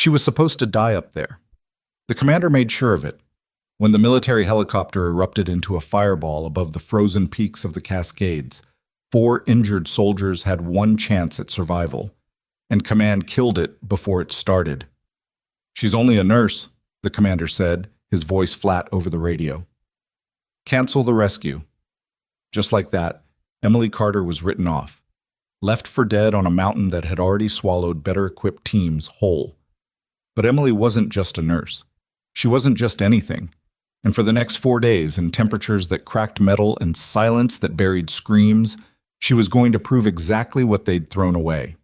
She was supposed to die up there. The commander made sure of it. When the military helicopter erupted into a fireball above the frozen peaks of the Cascades, 4 injured soldiers had one chance at survival, and command killed it before it started. "She's only a nurse," the commander said, his voice flat over the radio. "Cancel the rescue." Just like that, Emily Carter was written off, left for dead on a mountain that had already swallowed better-equipped teams whole. But Emily wasn't just a nurse. She wasn't just anything. And for the next 4 days, in temperatures that cracked metal and silence that buried screams, she was going to prove exactly what they'd thrown away.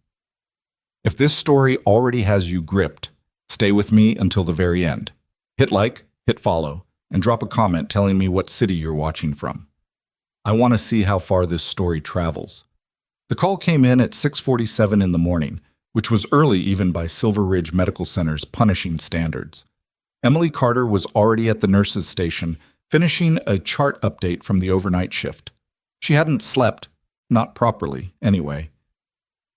If this story already has you gripped, stay with me until the very end. Hit like, hit follow, and drop a comment telling me what city you're watching from. I want to see how far this story travels. The call came in at 6:47 in the morning, which was early even by Silver Ridge Medical Center's punishing standards. Emily Carter was already at the nurses' station, finishing a chart update from the overnight shift. She hadn't slept, not properly, anyway.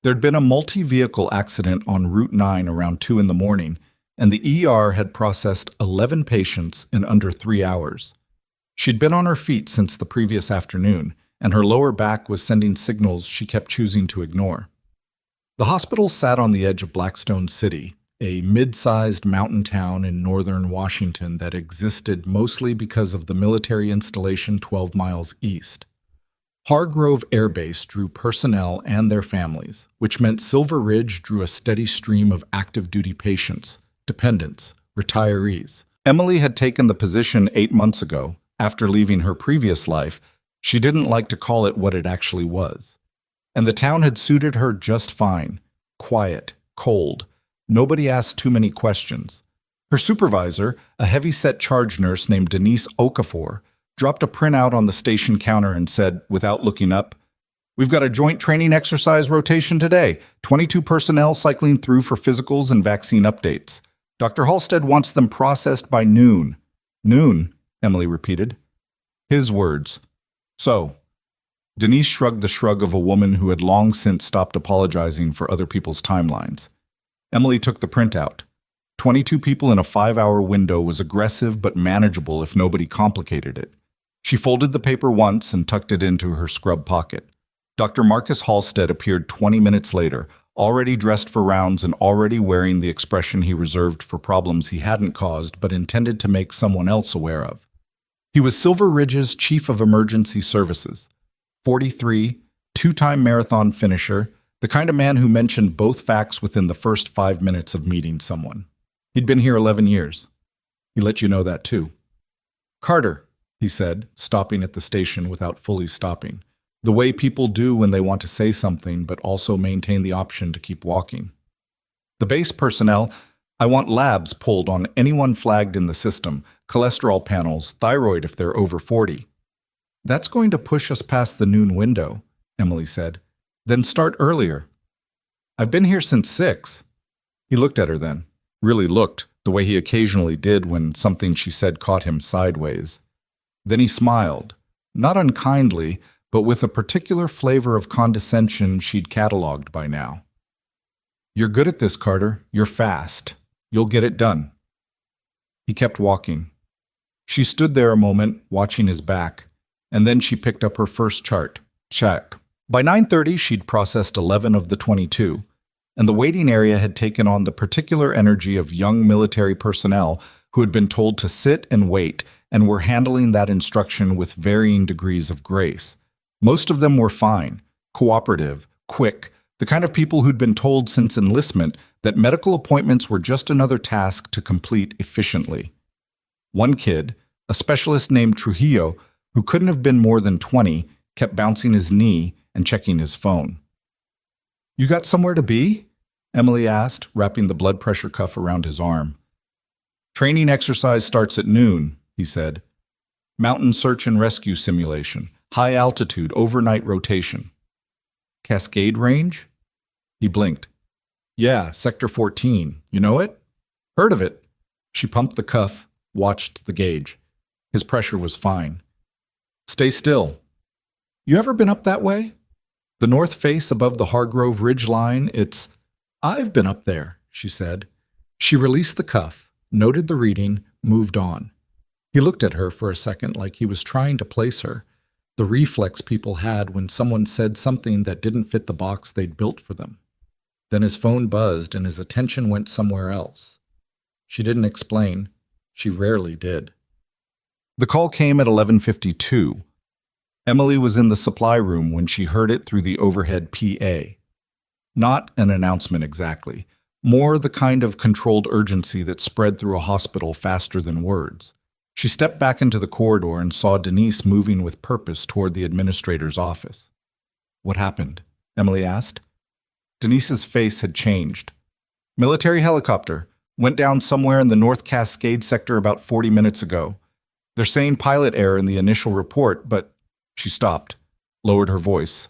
There'd been a multi-vehicle accident on Route 9 around 2 in the morning, and the ER had processed 11 patients in under 3 hours. She'd been on her feet since the previous afternoon, and her lower back was sending signals she kept choosing to ignore. The hospital sat on the edge of Blackstone City, a mid-sized mountain town in northern Washington that existed mostly because of the military installation 12 miles east. Hargrove Air Base drew personnel and their families, which meant Silver Ridge drew a steady stream of active-duty patients, dependents, retirees. Emily had taken the position 8 months ago. After leaving her previous life, she didn't like to call it what it actually was. And the town had suited her just fine. Quiet, cold. Nobody asked too many questions. Her supervisor, a heavy-set charge nurse named Denise Okafor, dropped a printout on the station counter and said, without looking up, "We've got a joint training exercise rotation today. 22 personnel cycling through for physicals and vaccine updates. Dr. Halstead wants them processed by noon." "Noon," Emily repeated. His words. "So." Denise shrugged the shrug of a woman who had long since stopped apologizing for other people's timelines. Emily took the printout. 22 people in a 5-hour window was aggressive but manageable if nobody complicated it. She folded the paper once and tucked it into her scrub pocket. Dr. Marcus Halstead appeared 20 minutes later, already dressed for rounds and already wearing the expression he reserved for problems he hadn't caused but intended to make someone else aware of. He was Silver Ridge's Chief of Emergency Services. 43, 2-time marathon finisher, the kind of man who mentioned both facts within the first 5 minutes of meeting someone. He'd been here 11 years. He let you know that too. "Carter," he said, stopping at the station without fully stopping, the way people do when they want to say something but also maintain the option to keep walking. "The base personnel, I want labs pulled on anyone flagged in the system, cholesterol panels, thyroid if they're over 40. "That's going to push us past the noon window," Emily said. "Then start earlier." "I've been here since 6. He looked at her then, really looked, the way he occasionally did when something she said caught him sideways. Then he smiled, not unkindly, but with a particular flavor of condescension she'd cataloged by now. "You're good at this, Carter. You're fast. You'll get it done." He kept walking. She stood there a moment, watching his back, and then she picked up her first chart. Check. By 9:30, she'd processed 11 of the 22, and the waiting area had taken on the particular energy of young military personnel who had been told to sit and wait and were handling that instruction with varying degrees of grace. Most of them were fine, cooperative, quick, the kind of people who'd been told since enlistment that medical appointments were just another task to complete efficiently. One kid, a specialist named Trujillo, who couldn't have been more than 20, kept bouncing his knee and checking his phone. "You got somewhere to be?" Emily asked, wrapping the blood pressure cuff around his arm. "Training exercise starts at noon," he said. "Mountain search and rescue simulation, high altitude, overnight rotation." "Cascade range?" He blinked. "Yeah, Sector 14. You know it?" "Heard of it." She pumped the cuff, watched the gauge. His pressure was fine. "Stay still." "You ever been up that way?" "The north face above the Hargrove Ridge line, I've been up there," she said. She released the cuff, noted the reading, moved on. He looked at her for a second like he was trying to place her, the reflex people had when someone said something that didn't fit the box they'd built for them. Then his phone buzzed and his attention went somewhere else. She didn't explain. She rarely did. The call came at 11:52. Emily was in the supply room when she heard it through the overhead PA. Not an announcement exactly, more the kind of controlled urgency that spread through a hospital faster than words. She stepped back into the corridor and saw Denise moving with purpose toward the administrator's office. "What happened?" Emily asked. Denise's face had changed. "Military helicopter. Went down somewhere in the North Cascades sector about 40 minutes ago. They're saying pilot error in the initial report, but..." She stopped, lowered her voice.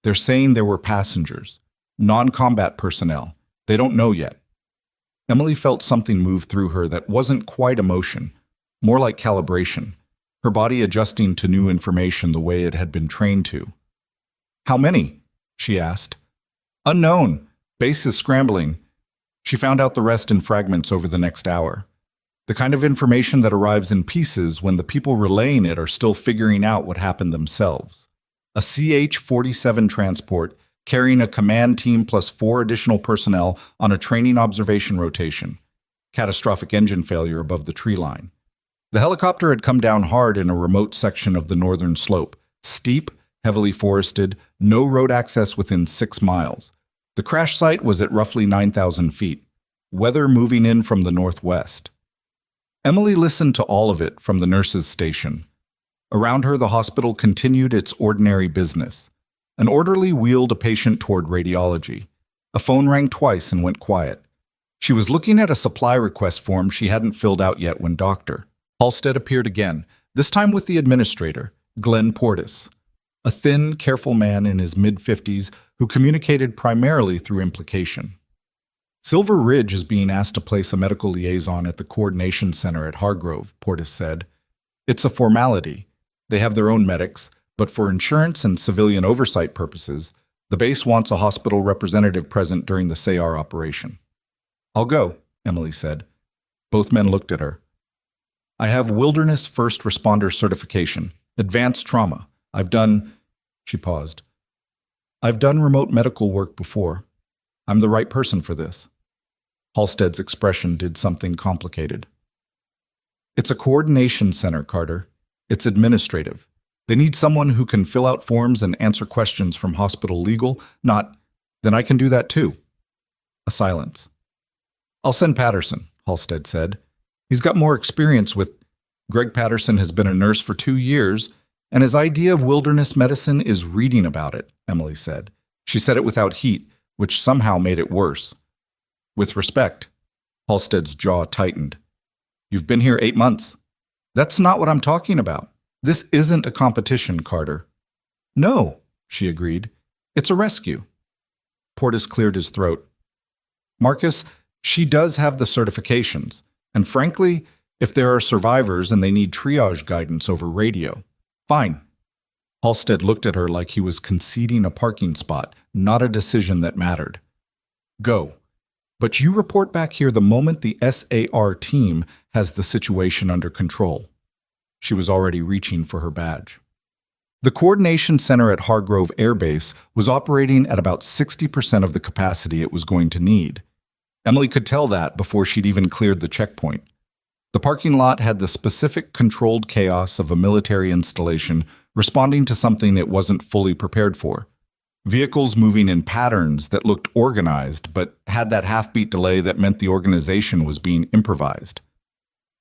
"They're saying there were passengers, non-combat personnel. They don't know yet." Emily felt something move through her that wasn't quite emotion, more like calibration, her body adjusting to new information the way it had been trained to. "How many?" she asked. "Unknown. Base is scrambling." She found out the rest in fragments over the next hour. The kind of information that arrives in pieces when the people relaying it are still figuring out what happened themselves. A CH-47 transport carrying a command team plus 4 additional personnel on a training observation rotation. Catastrophic engine failure above the tree line. The helicopter had come down hard in a remote section of the northern slope. Steep, heavily forested, no road access within 6 miles. The crash site was at roughly 9,000 feet. Weather moving in from the northwest. Emily listened to all of it from the nurse's station. Around her, the hospital continued its ordinary business. An orderly wheeled a patient toward radiology. A phone rang twice and went quiet. She was looking at a supply request form she hadn't filled out yet when Dr. Halstead appeared again, this time with the administrator, Glenn Portis, a thin, careful man in his mid-50s who communicated primarily through implication. "Silver Ridge is being asked to place a medical liaison at the coordination center at Hargrove," Portis said. "It's a formality. They have their own medics, but for insurance and civilian oversight purposes, the base wants a hospital representative present during the SAR operation." "I'll go," Emily said. Both men looked at her. "I have Wilderness First Responder Certification, Advanced Trauma. She paused. "I've done remote medical work before. I'm the right person for this." Halstead's expression did something complicated. "It's a coordination center, Carter. It's administrative. They need someone who can fill out forms and answer questions from hospital legal, not, 'Then I can do that too.'" A silence. "I'll send Patterson," Halstead said. "He's got more experience with..." Greg Patterson has been a nurse for 2 years, and his idea of wilderness medicine is reading about it, Emily said. She said it without heat, which somehow made it worse. "With respect." Halstead's jaw tightened. "You've been here 8 months. That's not what I'm talking about. This isn't a competition, Carter." "No," she agreed. "It's a rescue." Portis cleared his throat. "Marcus, she does have the certifications. And frankly, if there are survivors and they need triage guidance over radio, fine." Halstead looked at her like he was conceding a parking spot, not a decision that mattered. "Go. But you report back here the moment the SAR team has the situation under control." She was already reaching for her badge. The coordination center at Hargrove Air Base was operating at about 60% of the capacity it was going to need. Emily could tell that before she'd even cleared the checkpoint. The parking lot had the specific controlled chaos of a military installation responding to something it wasn't fully prepared for. Vehicles moving in patterns that looked organized but had that half-beat delay that meant the organization was being improvised.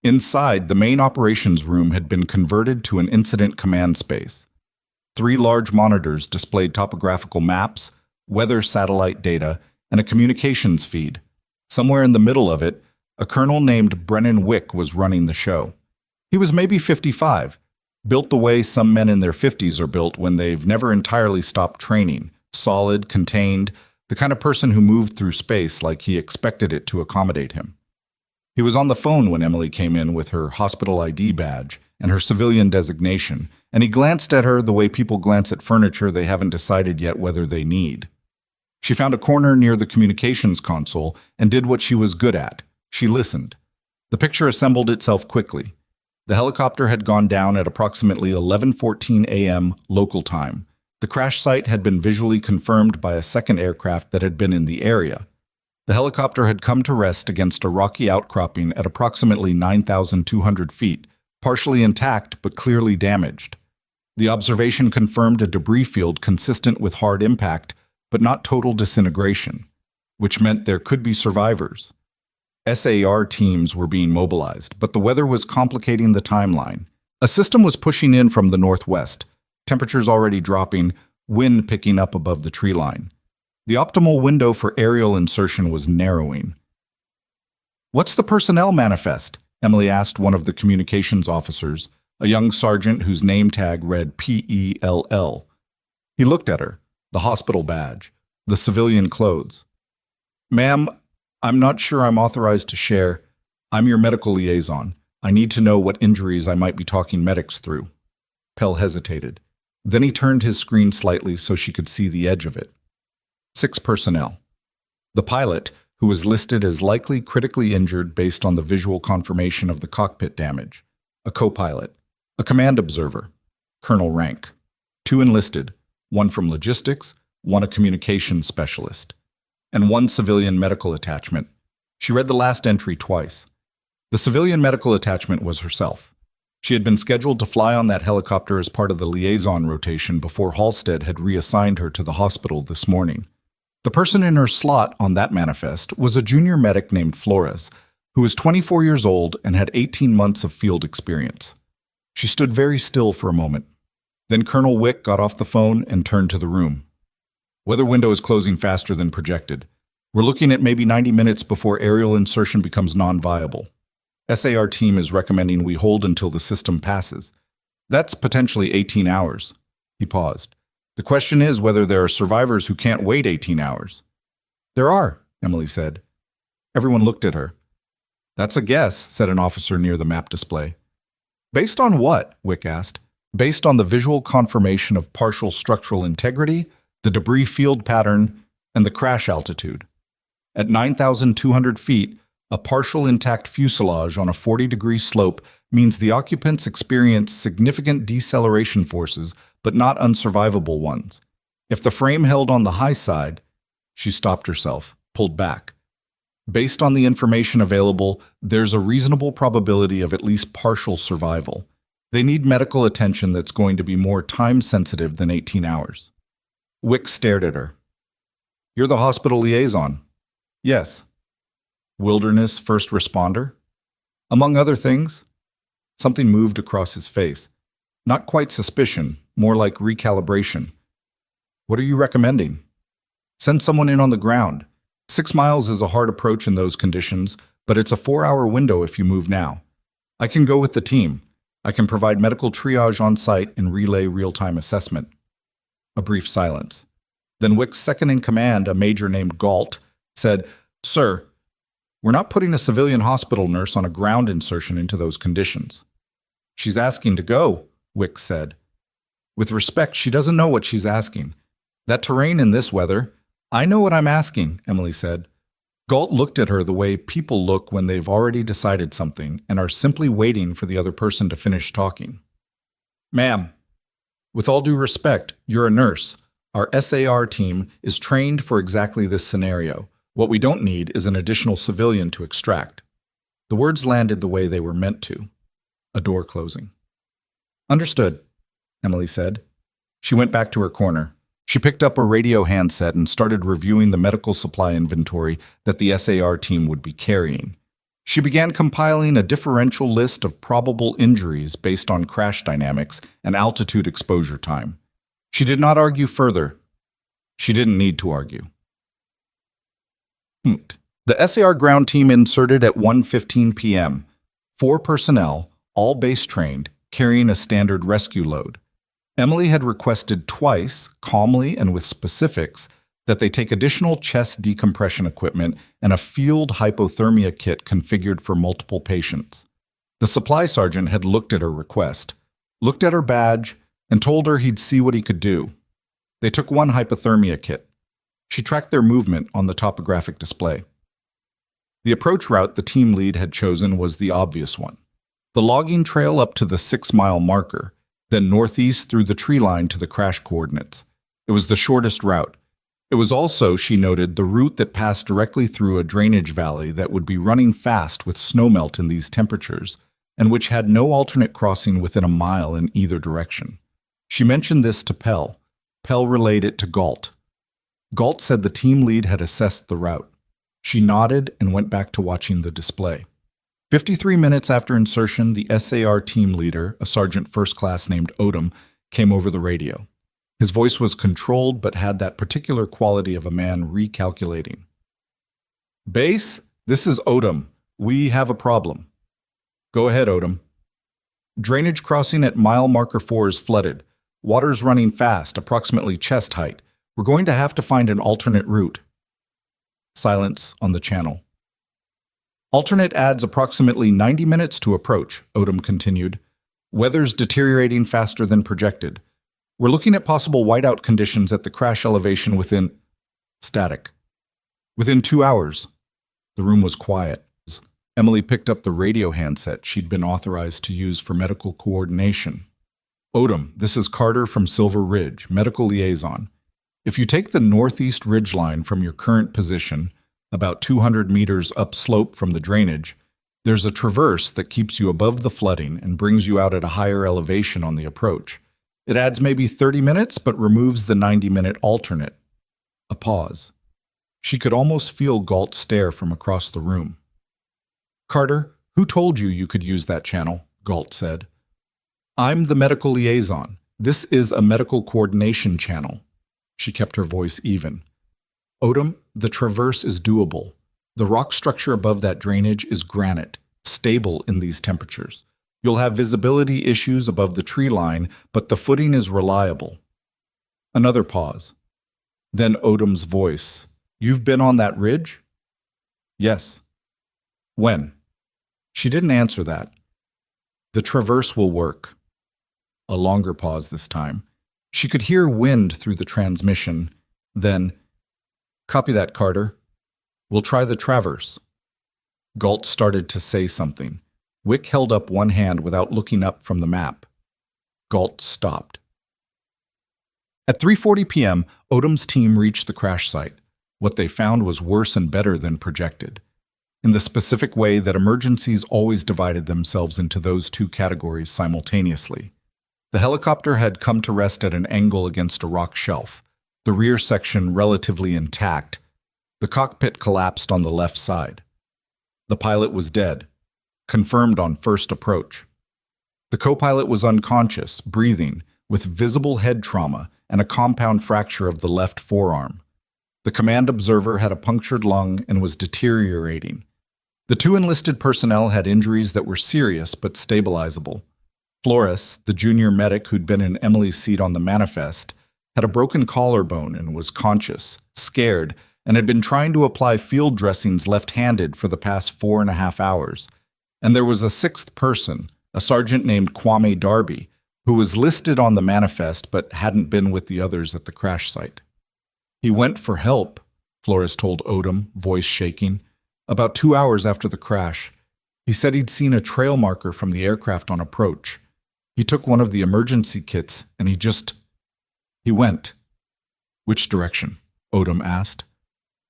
Inside, the main operations room had been converted to an incident command space. 3 large monitors displayed topographical maps, weather satellite data, and a communications feed. Somewhere in the middle of it, a colonel named Brennan Wick was running the show. He was maybe 55, built the way some men in their 50s are built when they've never entirely stopped training, solid, contained, the kind of person who moved through space like he expected it to accommodate him. He was on the phone when Emily came in with her hospital ID badge and her civilian designation, and he glanced at her the way people glance at furniture they haven't decided yet whether they need. She found a corner near the communications console and did what she was good at, She listened. The picture assembled itself quickly. The helicopter had gone down at approximately 11:14 a.m. local time. The crash site had been visually confirmed by a second aircraft that had been in the area. The helicopter had come to rest against a rocky outcropping at approximately 9,200 feet, partially intact but clearly damaged. The observation confirmed a debris field consistent with hard impact, but not total disintegration, which meant there could be survivors. SAR teams were being mobilized, but the weather was complicating the timeline. A system was pushing in from the northwest, temperatures already dropping, wind picking up above the tree line. The optimal window for aerial insertion was narrowing. "What's the personnel manifest?" Emily asked one of the communications officers, a young sergeant whose name tag read PELL. He looked at her, the hospital badge, the civilian clothes. "Ma'am, I'm not sure I'm authorized to share. I'm your medical liaison. I need to know what injuries I might be talking medics through." Pell hesitated. Then he turned his screen slightly so she could see the edge of it. 6 personnel. The pilot, who was listed as likely critically injured based on the visual confirmation of the cockpit damage. A co-pilot. A command observer. Colonel rank. 2 enlisted, 1 from logistics, 1 a communications specialist, and 1 civilian medical attachment. She read the last entry twice. The civilian medical attachment was herself. She had been scheduled to fly on that helicopter as part of the liaison rotation before Halstead had reassigned her to the hospital this morning. The person in her slot on that manifest was a junior medic named Flores, who was 24 years old and had 18 months of field experience. She stood very still for a moment. Then Colonel Wick got off the phone and turned to the room. "Weather window is closing faster than projected. We're looking at maybe 90 minutes before aerial insertion becomes non-viable. SAR team is recommending we hold until the system passes. That's potentially 18 hours. He paused. "The question is whether there are survivors who can't wait 18 hours. "There are," Emily said. Everyone looked at her. "That's a guess," said an officer near the map display. "Based on what?" Wick asked. "Based on the visual confirmation of partial structural integrity, the debris field pattern, and the crash altitude. At 9,200 feet, a partial intact fuselage on a 40-degree slope means the occupants experience significant deceleration forces, but not unsurvivable ones. If the frame held on the high side," she stopped herself, pulled back. "Based on the information available, there's a reasonable probability of at least partial survival. They need medical attention that's going to be more time-sensitive than 18 hours. Wick stared at her. "You're the hospital liaison." "Yes." "Wilderness first responder?" "Among other things." Something moved across his face. Not quite suspicion, more like recalibration. "What are you recommending?" "Send someone in on the ground. 6 miles is a hard approach in those conditions, but it's a 4-hour window if you move now. I can go with the team. I can provide medical triage on site and relay real-time assessment." A brief silence. Then Wick's second-in-command, a major named Galt, said, "Sir, we're not putting a civilian hospital nurse on a ground insertion into those conditions." "She's asking to go," Wick said. "With respect, she doesn't know what she's asking. That terrain in this weather—" "I know what I'm asking," Emily said. Galt looked at her the way people look when they've already decided something and are simply waiting for the other person to finish talking. "Ma'am, with all due respect, you're a nurse. Our SAR team is trained for exactly this scenario. What we don't need is an additional civilian to extract." The words landed the way they were meant to. A door closing. "Understood," Emily said. She went back to her corner. She picked up a radio handset and started reviewing the medical supply inventory that the SAR team would be carrying. She began compiling a differential list of probable injuries based on crash dynamics and altitude exposure time. She did not argue further. She didn't need to argue. The SAR ground team inserted at 1:15 p.m. 4 personnel, all base-trained, carrying a standard rescue load. Emily had requested twice, calmly and with specifics, that they take additional chest decompression equipment and a field hypothermia kit configured for multiple patients. The supply sergeant had looked at her request, looked at her badge, and told her he'd see what he could do. They took 1 hypothermia kit. She tracked their movement on the topographic display. The approach route the team lead had chosen was the obvious one. The logging trail up to the 6-mile marker, then northeast through the tree line to the crash coordinates. It was the shortest route. It was also, she noted, the route that passed directly through a drainage valley that would be running fast with snowmelt in these temperatures, and which had no alternate crossing within a mile in either direction. She mentioned this to Pell. Pell relayed it to Galt. Galt said the team lead had assessed the route. She nodded and went back to watching the display. 53 minutes after insertion, the SAR team leader, a sergeant first class named Odom, came over the radio. His voice was controlled but had that particular quality of a man recalculating. "Base, this is Odom. We have a problem." "Go ahead, Odom." "Drainage crossing at mile marker 4 is flooded. Water's running fast, approximately chest height. We're going to have to find an alternate route." Silence on the channel. "Alternate adds approximately 90 minutes to approach," Odom continued. "Weather's deteriorating faster than projected. We're looking at possible whiteout conditions at the crash elevation within..." Static. "Within 2 hours." The room was quiet. Emily picked up the radio handset she'd been authorized to use for medical coordination. "Odom, this is Carter from Silver Ridge, medical liaison. If you take the northeast ridgeline from your current position, about 200 meters upslope from the drainage, there's a traverse that keeps you above the flooding and brings you out at a higher elevation on the approach. It adds maybe 30 minutes, but removes the 90-minute alternate." A pause. She could almost feel Galt stare from across the room. "Carter, who told you you could use that channel?" Galt said. "I'm the medical liaison. This is a medical coordination channel." She kept her voice even. "Odom, the traverse is doable. The rock structure above that drainage is granite, stable in these temperatures. You'll have visibility issues above the tree line, but the footing is reliable." Another pause. Then Odom's voice. "You've been on that ridge?" "Yes." "When?" She didn't answer that. "The traverse will work." A longer pause this time. She could hear wind through the transmission. Then, "Copy that, Carter. We'll try the traverse." Galt started to say something. Wick held up one hand without looking up from the map. Galt stopped. At 3:40 p.m., Odom's team reached the crash site. What they found was worse and better than projected, in the specific way that emergencies always divided themselves into those two categories simultaneously. The helicopter had come to rest at an angle against a rock shelf, the rear section relatively intact. The cockpit collapsed on the left side. The pilot was dead, confirmed on first approach. The co-pilot was unconscious, breathing, with visible head trauma and a compound fracture of the left forearm. The command observer had a punctured lung and was deteriorating. The two enlisted personnel had injuries that were serious but stabilizable. Flores, the junior medic who'd been in Emily's seat on the manifest, had a broken collarbone and was conscious, scared, and had been trying to apply field dressings left-handed for the past 4.5 hours. And there was a sixth person, a sergeant named Kwame Darby, who was listed on the manifest but hadn't been with the others at the crash site. "He went for help," Flores told Odom, voice shaking. "About 2 hours after the crash. He said he'd seen a trail marker from the aircraft on approach. He took one of the emergency kits and he went." "Which direction?" Odom asked.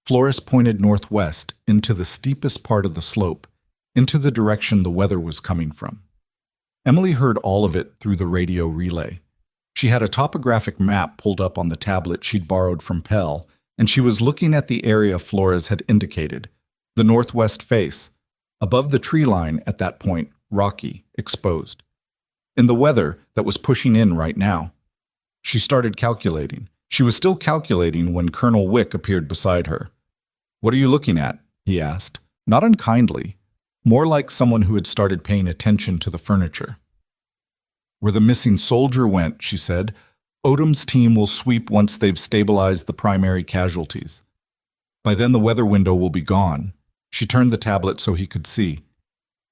Flores pointed northwest, into the steepest part of the slope, into the direction the weather was coming from. Emily heard all of it through the radio relay. She had a topographic map pulled up on the tablet she'd borrowed from Pell, and she was looking at the area Flores had indicated, the northwest face, above the tree line at that point, rocky, exposed. In the weather that was pushing in right now. She started calculating. She was still calculating when Colonel Wick appeared beside her. "What are you looking at?" he asked, not unkindly, more like someone who had started paying attention to the furniture. "Where the missing soldier went," she said. "Odom's team will sweep once they've stabilized the primary casualties. By then the weather window will be gone." She turned the tablet so he could see.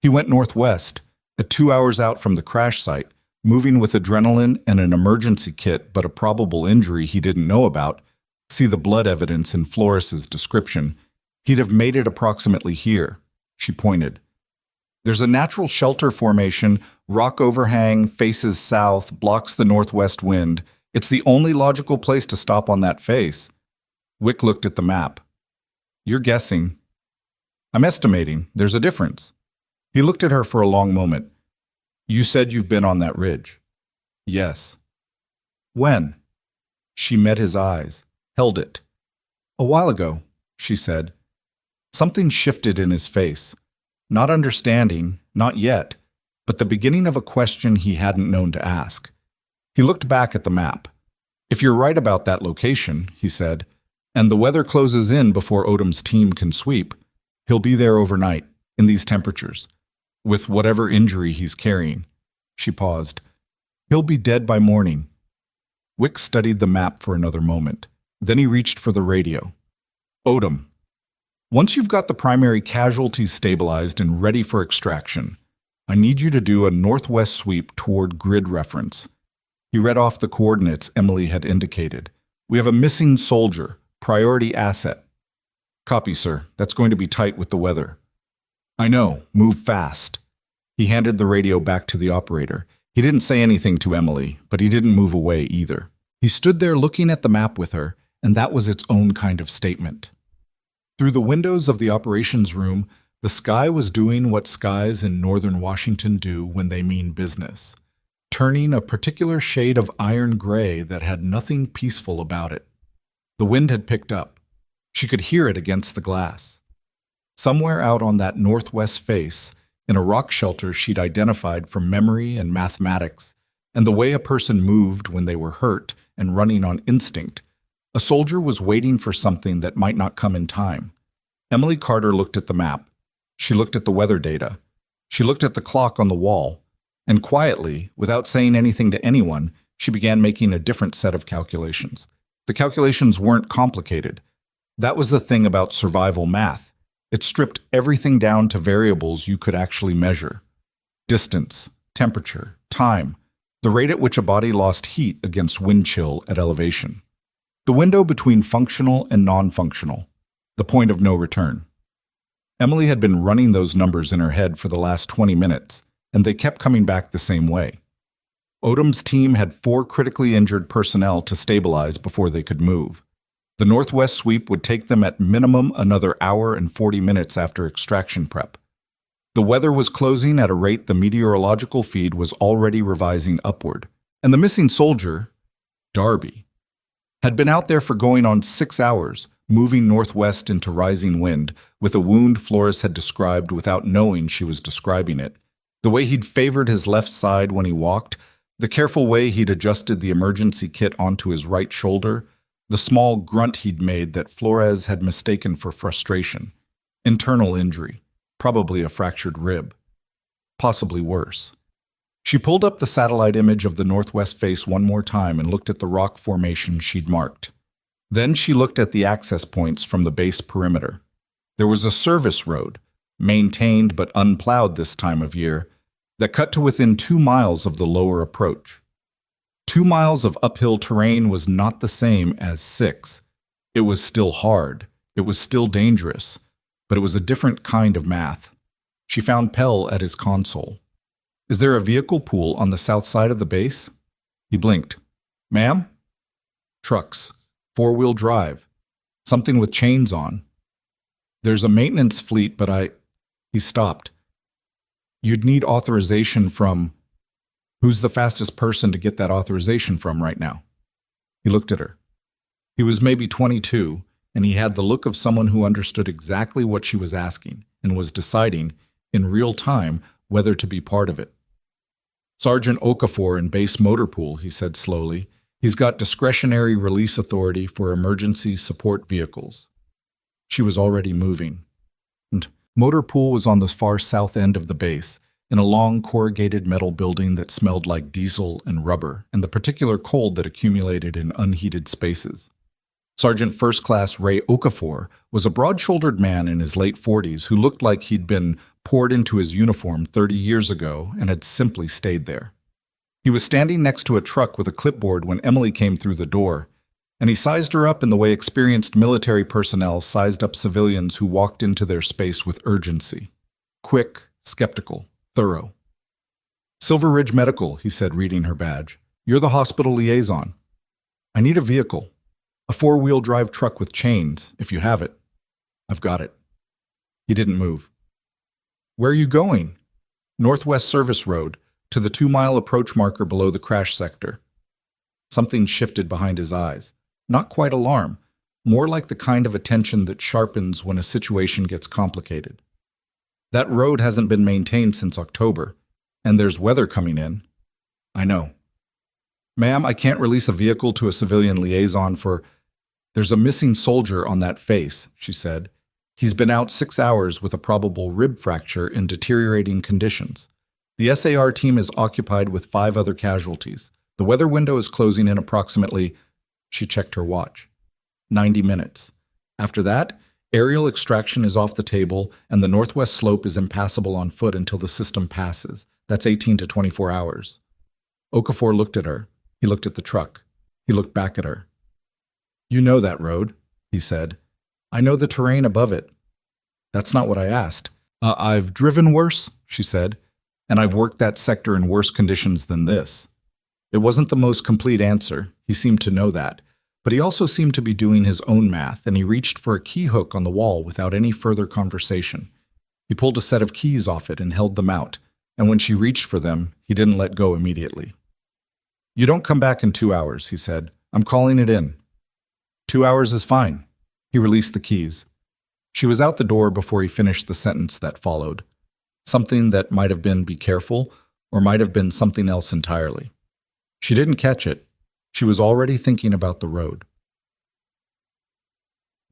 "He went northwest, at 2 hours out from the crash site, moving with adrenaline and an emergency kit, but a probable injury he didn't know about. See the blood evidence in Flores's description. He'd have made it approximately here. She pointed. There's a natural shelter formation, rock overhang, faces south, blocks the northwest wind. It's the only logical place to stop on that face. Wick looked at the map. You're guessing. I'm estimating. There's a difference. He looked at her for a long moment. You said you've been on that ridge. Yes. When? She met his eyes, held it. A while ago, she said. Something shifted in his face. Not understanding, not yet, but the beginning of a question he hadn't known to ask. He looked back at the map. If you're right about that location, he said, and the weather closes in before Odom's team can sweep, he'll be there overnight, in these temperatures, with whatever injury he's carrying. She paused. He'll be dead by morning. Wick studied the map for another moment. Then he reached for the radio. Odom. Once you've got the primary casualties stabilized and ready for extraction, I need you to do a northwest sweep toward grid reference. He read off the coordinates Emily had indicated. We have a missing soldier, priority asset. Copy, sir. That's going to be tight with the weather. I know. Move fast. He handed the radio back to the operator. He didn't say anything to Emily, but he didn't move away either. He stood there looking at the map with her, and that was its own kind of statement. Through the windows of the operations room, the sky was doing what skies in northern Washington do when they mean business, turning a particular shade of iron gray that had nothing peaceful about it. The wind had picked up. She could hear it against the glass. Somewhere out on that northwest face, in a rock shelter she'd identified from memory and mathematics, and the way a person moved when they were hurt and running on instinct, a soldier was waiting for something that might not come in time. Emily Carter looked at the map. She looked at the weather data. She looked at the clock on the wall. And quietly, without saying anything to anyone, she began making a different set of calculations. The calculations weren't complicated. That was the thing about survival math. It stripped everything down to variables you could actually measure. Distance, temperature, time, the rate at which a body lost heat against wind chill at elevation. The window between functional and non-functional, the point of no return. Emily had been running those numbers in her head for the last 20 minutes, and they kept coming back the same way. Odom's team had 4 critically injured personnel to stabilize before they could move. The northwest sweep would take them at minimum another hour and 40 minutes after extraction prep. The weather was closing at a rate the meteorological feed was already revising upward, and the missing soldier, Darby, had been out there for going on 6 hours, moving northwest into rising wind, with a wound Flores had described without knowing she was describing it. The way he'd favored his left side when he walked, the careful way he'd adjusted the emergency kit onto his right shoulder, the small grunt he'd made that Flores had mistaken for frustration. Internal injury, probably a fractured rib. Possibly worse. She pulled up the satellite image of the northwest face one more time and looked at the rock formation she'd marked. Then she looked at the access points from the base perimeter. There was a service road, maintained but unplowed this time of year, that cut to within 2 miles of the lower approach. 2 miles of uphill terrain was not the same as 6. It was still hard, it was still dangerous, but it was a different kind of math. She found Pell at his console. Is there a vehicle pool on the south side of the base? He blinked. Ma'am? Trucks. 4-wheel drive. Something with chains on. There's a maintenance fleet, but He stopped. You'd need authorization from... Who's the fastest person to get that authorization from right now? He looked at her. He was maybe 22, and he had the look of someone who understood exactly what she was asking and was deciding, in real time, whether to be part of it. Sergeant Okafor in base motor pool, he said slowly. He's got discretionary release authority for emergency support vehicles. She was already moving. And motor pool was on the far south end of the base, in a long corrugated metal building that smelled like diesel and rubber and the particular cold that accumulated in unheated spaces. Sergeant First Class Ray Okafor was a broad-shouldered man in his late 40s who looked like he'd been poured into his uniform 30 years ago and had simply stayed there. He was standing next to a truck with a clipboard when Emily came through the door. And he sized her up in the way experienced military personnel sized up civilians who walked into their space with urgency. Quick, skeptical, thorough. "Silver Ridge Medical," he said, reading her badge. "You're the hospital liaison. I need a vehicle. A 4-wheel drive truck with chains, if you have it." "I've got it." He didn't move. "Where are you going?" "Northwest Service Road, to the 2-mile approach marker below the crash sector." Something shifted behind his eyes. Not quite alarm, more like the kind of attention that sharpens when a situation gets complicated. "That road hasn't been maintained since October, and there's weather coming in." "I know." "Ma'am, I can't release a vehicle to a civilian liaison for—" "There's a missing soldier on that face," she said. "He's been out 6 hours with a probable rib fracture in deteriorating conditions. The SAR team is occupied with 5 other casualties. The weather window is closing in approximately—" She checked her watch. 90 minutes. After that, aerial extraction is off the table, and the northwest slope is impassable on foot until the system passes. That's 18 to 24 hours. Okafor looked at her. He looked at the truck. He looked back at her. "You know that road," he said. "I know the terrain above it." "That's not what I asked." I've driven worse," she said, "and I've worked that sector in worse conditions than this." It wasn't the most complete answer. He seemed to know that. But he also seemed to be doing his own math, and he reached for a key hook on the wall without any further conversation. He pulled a set of keys off it and held them out, and when she reached for them, he didn't let go immediately. "You don't come back in 2 hours," he said. "I'm calling it in." 2 hours is fine." He released the keys. She was out the door before he finished the sentence that followed. Something that might have been "be careful," or might have been something else entirely. She didn't catch it. She was already thinking about the road.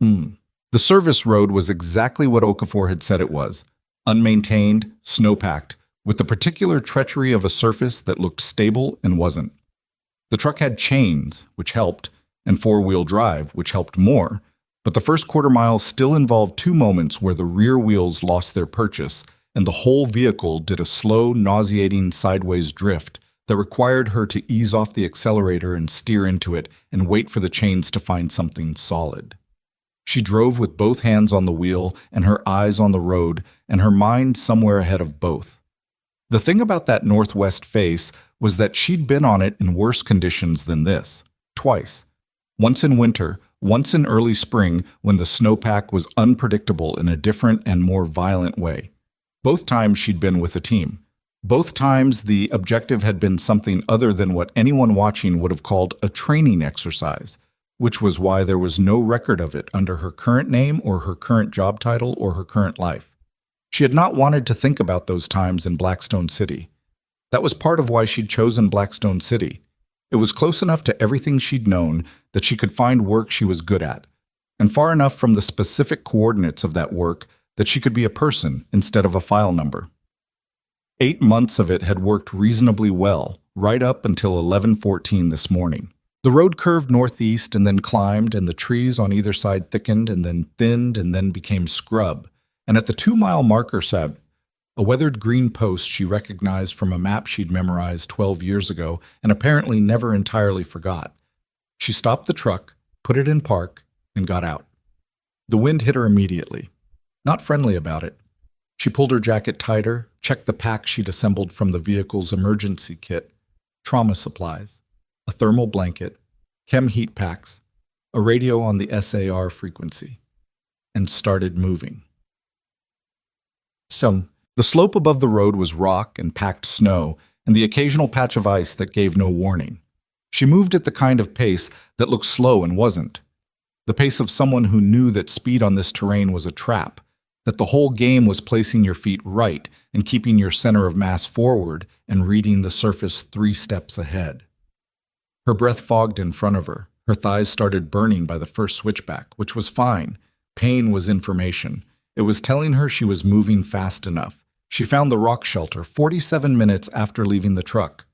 The service road was exactly what Okafor had said it was. Unmaintained, snow-packed, with the particular treachery of a surface that looked stable and wasn't. The truck had chains, which helped, and 4-wheel drive, which helped more, but the first quarter mile still involved 2 moments where the rear wheels lost their purchase, and the whole vehicle did a slow, nauseating sideways drift that required her to ease off the accelerator and steer into it and wait for the chains to find something solid. She drove with both hands on the wheel and her eyes on the road and her mind somewhere ahead of both. The thing about that northwest face was that she'd been on it in worse conditions than this, twice. Once in winter, once in early spring when the snowpack was unpredictable in a different and more violent way. Both times she'd been with a team. Both times the objective had been something other than what anyone watching would have called a training exercise, which was why there was no record of it under her current name or her current job title or her current life. She had not wanted to think about those times in Blackstone City. That was part of why she'd chosen Blackstone City. It was close enough to everything she'd known that she could find work she was good at, and far enough from the specific coordinates of that work that she could be a person instead of a file number. 8 months of it had worked reasonably well, right up until 11:14 this morning. The road curved northeast and then climbed, and the trees on either side thickened and then thinned and then became scrub. And at the 2-mile marker sat a weathered green post she recognized from a map she'd memorized 12 years ago and apparently never entirely forgot. She stopped the truck, put it in park, and got out. The wind hit her immediately. Not friendly about it. She pulled her jacket tighter, checked the pack she'd assembled from the vehicle's emergency kit, trauma supplies, a thermal blanket, chem heat packs, a radio on the SAR frequency, and started moving. The slope above the road was rock and packed snow, and the occasional patch of ice that gave no warning. She moved at the kind of pace that looked slow and wasn't. The pace of someone who knew that speed on this terrain was a trap, that the whole game was placing your feet right and keeping your center of mass forward and reading the surface 3 steps ahead. Her breath fogged in front of her. Her thighs started burning by the first switchback, which was fine. Pain was information. It was telling her she was moving fast enough. She found the rock shelter 47 minutes after leaving the truck.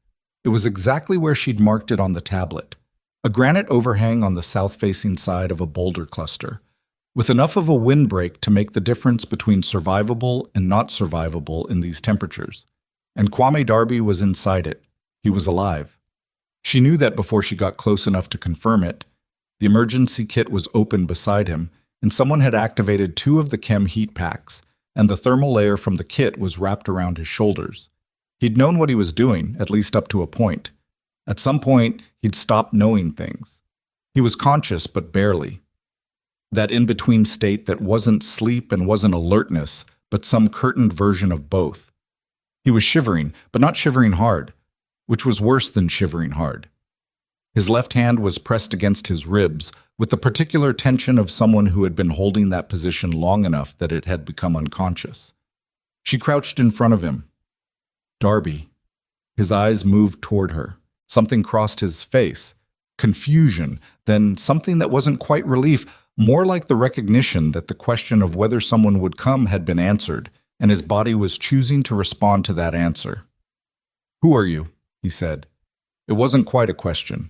It was exactly where she'd marked it on the tablet. A granite overhang on the south-facing side of a boulder cluster, with enough of a windbreak to make the difference between survivable and not survivable in these temperatures. And Kwame Darby was inside it. He was alive. She knew that before she got close enough to confirm it. The emergency kit was open beside him, and someone had activated 2 of the chem heat packs, and the thermal layer from the kit was wrapped around his shoulders. He'd known what he was doing, at least up to a point. At some point, he'd stopped knowing things. He was conscious, but barely. That in-between state that wasn't sleep and wasn't alertness, but some curtained version of both. He was shivering, but not shivering hard, which was worse than shivering hard. His left hand was pressed against his ribs with the particular tension of someone who had been holding that position long enough that it had become unconscious. She crouched in front of him. Darby. His eyes moved toward her. Something crossed his face. Confusion, then something that wasn't quite relief, more like the recognition that the question of whether someone would come had been answered, and his body was choosing to respond to that answer. "Who are you?" he said. It wasn't quite a question.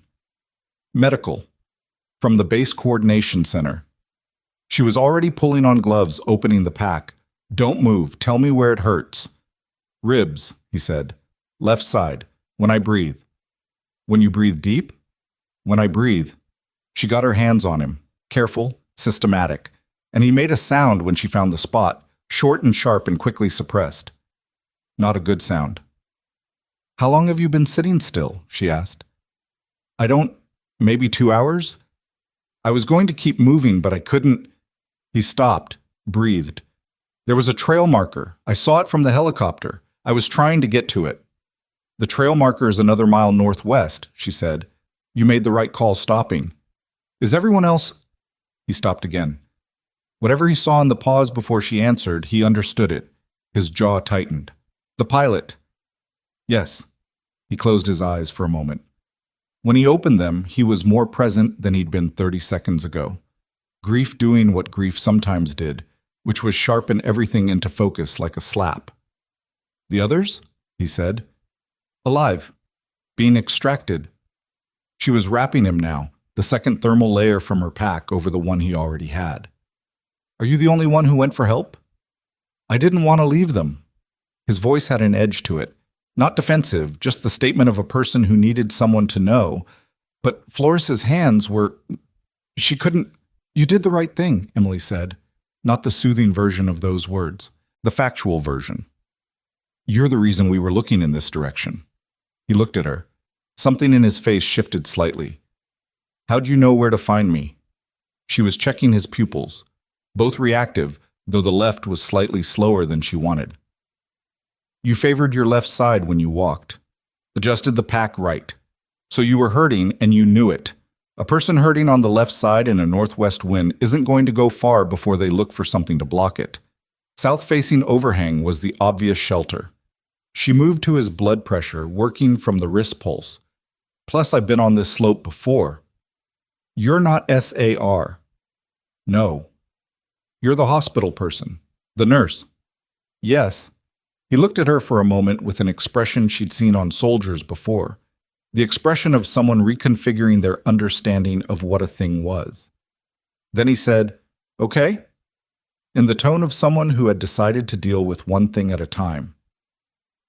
"Medical. From the Base Coordination Center." She was already pulling on gloves, opening the pack. "Don't move. Tell me where it hurts." "Ribs," he said. "Left side. When I breathe." "When you breathe deep?" "When I breathe." She got her hands on him, careful, systematic, and he made a sound when she found the spot, short and sharp and quickly suppressed. Not a good sound. "How long have you been sitting still?" she asked. Maybe 2 hours? I was going to keep moving, but I couldn't." He stopped, breathed. "There was a trail marker. I saw it from the helicopter. I was trying to get to it." "The trail marker is another mile northwest," she said. "You made the right call stopping. Is everyone else—" He stopped again. Whatever he saw in the pause before she answered, he understood it. His jaw tightened. "The pilot." "Yes." He closed his eyes for a moment. When he opened them, he was more present than he'd been 30 seconds ago. Grief doing what grief sometimes did, which was sharpen everything into focus like a slap. "The others?" he said. "Alive. Being extracted." She was wrapping him now, the second thermal layer from her pack over the one he already had. "Are you the only one who went for help?" "I didn't want to leave them." His voice had an edge to it. Not defensive, just the statement of a person who needed someone to know. But Floris's hands were... She couldn't... "You did the right thing," Emily said. Not the soothing version of those words. The factual version. "You're the reason we were looking in this direction." He looked at her. Something in his face shifted slightly. "How'd you know where to find me?" She was checking his pupils. Both reactive, though the left was slightly slower than she wanted. "You favored your left side when you walked. Adjusted the pack right. So you were hurting and you knew it. A person hurting on the left side in a northwest wind isn't going to go far before they look for something to block it. South-facing overhang was the obvious shelter." She moved to his blood pressure, working from the wrist pulse. "Plus, I've been on this slope before." "You're not SAR." "No." "You're the hospital person. The nurse." "Yes." He looked at her for a moment with an expression she'd seen on soldiers before. The expression of someone reconfiguring their understanding of what a thing was. Then he said, "Okay?" in the tone of someone who had decided to deal with one thing at a time.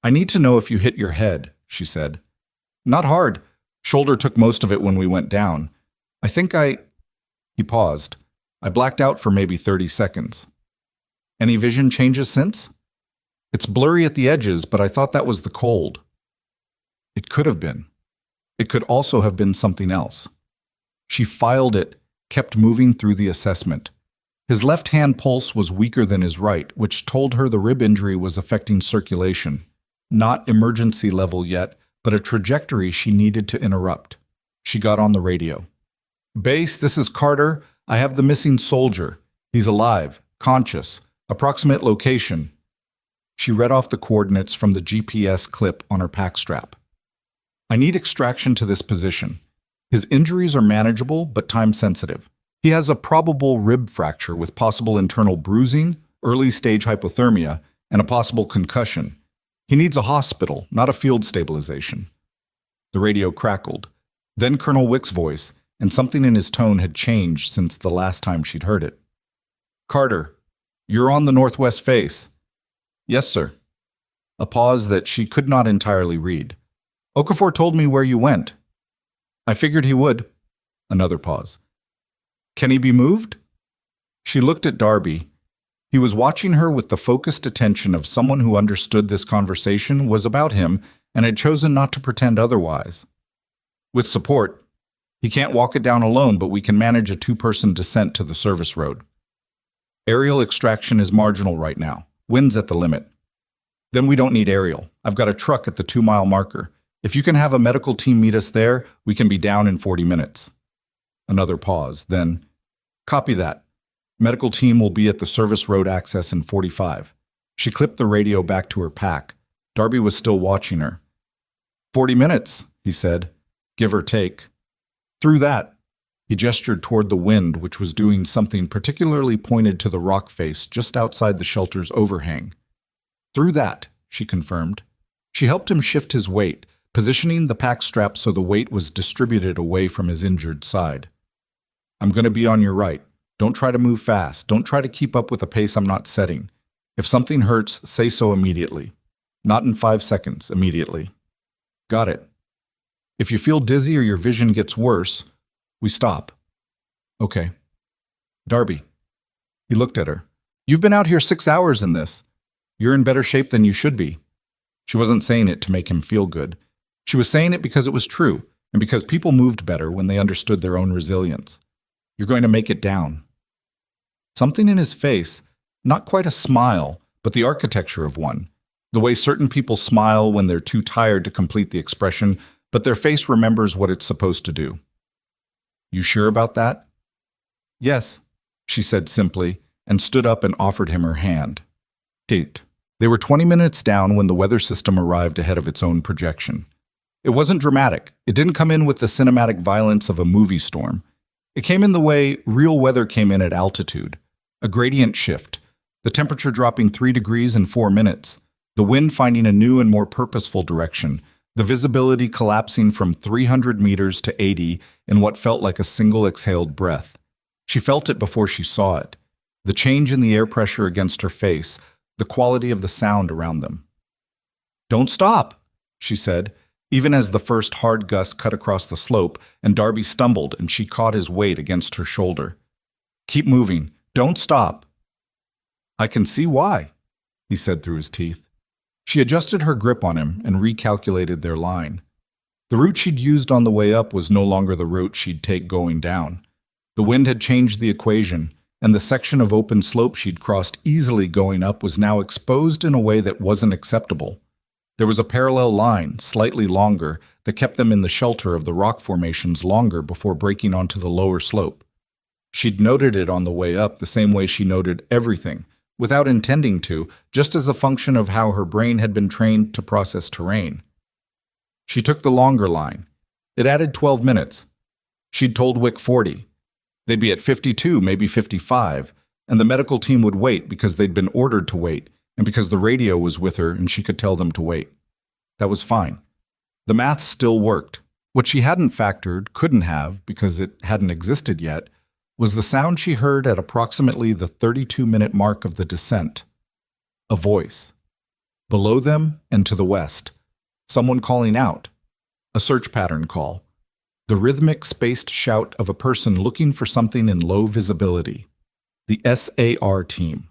"I need to know if you hit your head," she said. "Not hard. Shoulder took most of it when we went down. I think He paused. "I blacked out for maybe 30 seconds. Any vision changes since?" "It's blurry at the edges, but I thought that was the cold." It could have been. It could also have been something else. She filed it, kept moving through the assessment. His left hand pulse was weaker than his right, which told her the rib injury was affecting circulation. Not emergency level yet, but a trajectory she needed to interrupt. She got on the radio. "Base, this is Carter. I have the missing soldier. He's alive, conscious. Approximate location." She read off the coordinates from the GPS clip on her pack strap. "I need extraction to this position. His injuries are manageable but time-sensitive. He has a probable rib fracture with possible internal bruising, early-stage hypothermia, and a possible concussion. He needs a hospital, not a field stabilization." The radio crackled. Then Colonel Wick's voice, and something in his tone had changed since the last time she'd heard it. "Carter, you're on the northwest face." "Yes, sir." A pause that she could not entirely read. "Okafor told me where you went." "I figured he would." Another pause. Can he be moved? She looked at Darby. He was watching her with the focused attention of someone who understood this conversation was about him and had chosen not to pretend otherwise. With support, he can't walk it down alone, but we can manage a two-person descent to the service road. Aerial extraction is marginal right now. Wind's at the limit. Then we don't need aerial. I've got a truck at the 2-mile marker. If you can have a medical team meet us there, we can be down in 40 minutes. Another pause, then, copy that. Medical team will be at the service road access in 45. She clipped the radio back to her pack. Darby was still watching her. 40 minutes, he said, give or take. Through that, he gestured toward the wind, which was doing something particularly pointed to the rock face just outside the shelter's overhang. Through that, she confirmed. She helped him shift his weight, positioning the pack strap so the weight was distributed away from his injured side. I'm going to be on your right. Don't try to move fast. Don't try to keep up with a pace I'm not setting. If something hurts, say so immediately. Not in 5 seconds, immediately. Got it. If you feel dizzy or your vision gets worse, we stop. Okay. Darby. He looked at her. You've been out here 6 hours in this. You're in better shape than you should be. She wasn't saying it to make him feel good. She was saying it because it was true, and because people moved better when they understood their own resilience. You're going to make it down. Something in his face, not quite a smile, but the architecture of one. The way certain people smile when they're too tired to complete the expression, but their face remembers what it's supposed to do. You sure about that? Yes, she said simply, and stood up and offered him her hand. Kate. They were 20 minutes down when the weather system arrived ahead of its own projection. It wasn't dramatic. It didn't come in with the cinematic violence of a movie storm. It came in the way real weather came in at altitude. A gradient shift, the temperature dropping 3 degrees in 4 minutes, the wind finding a new and more purposeful direction, the visibility collapsing from 300 meters to 80 in what felt like a single exhaled breath. She felt it before she saw it. The change in the air pressure against her face, the quality of the sound around them. Don't stop, she said, even as the first hard gust cut across the slope and Darby stumbled and she caught his weight against her shoulder. Keep moving. Don't stop. I can see why, he said through his teeth. She adjusted her grip on him and recalculated their line. The route she'd used on the way up was no longer the route she'd take going down. The wind had changed the equation, and the section of open slope she'd crossed easily going up was now exposed in a way that wasn't acceptable. There was a parallel line, slightly longer, that kept them in the shelter of the rock formations longer before breaking onto the lower slope. She'd noted it on the way up the same way she noted everything, without intending to, just as a function of how her brain had been trained to process terrain. She took the longer line. It added 12 minutes. She'd told Wick 40. They'd be at 52, maybe 55, and the medical team would wait because they'd been ordered to wait, and because the radio was with her and she could tell them to wait. That was fine. The math still worked. What she hadn't factored, couldn't have, because it hadn't existed yet, was the sound she heard at approximately the 32-minute mark of the descent. A voice. Below them and to the west. Someone calling out. A search pattern call. The rhythmic, spaced shout of a person looking for something in low visibility. The SAR team.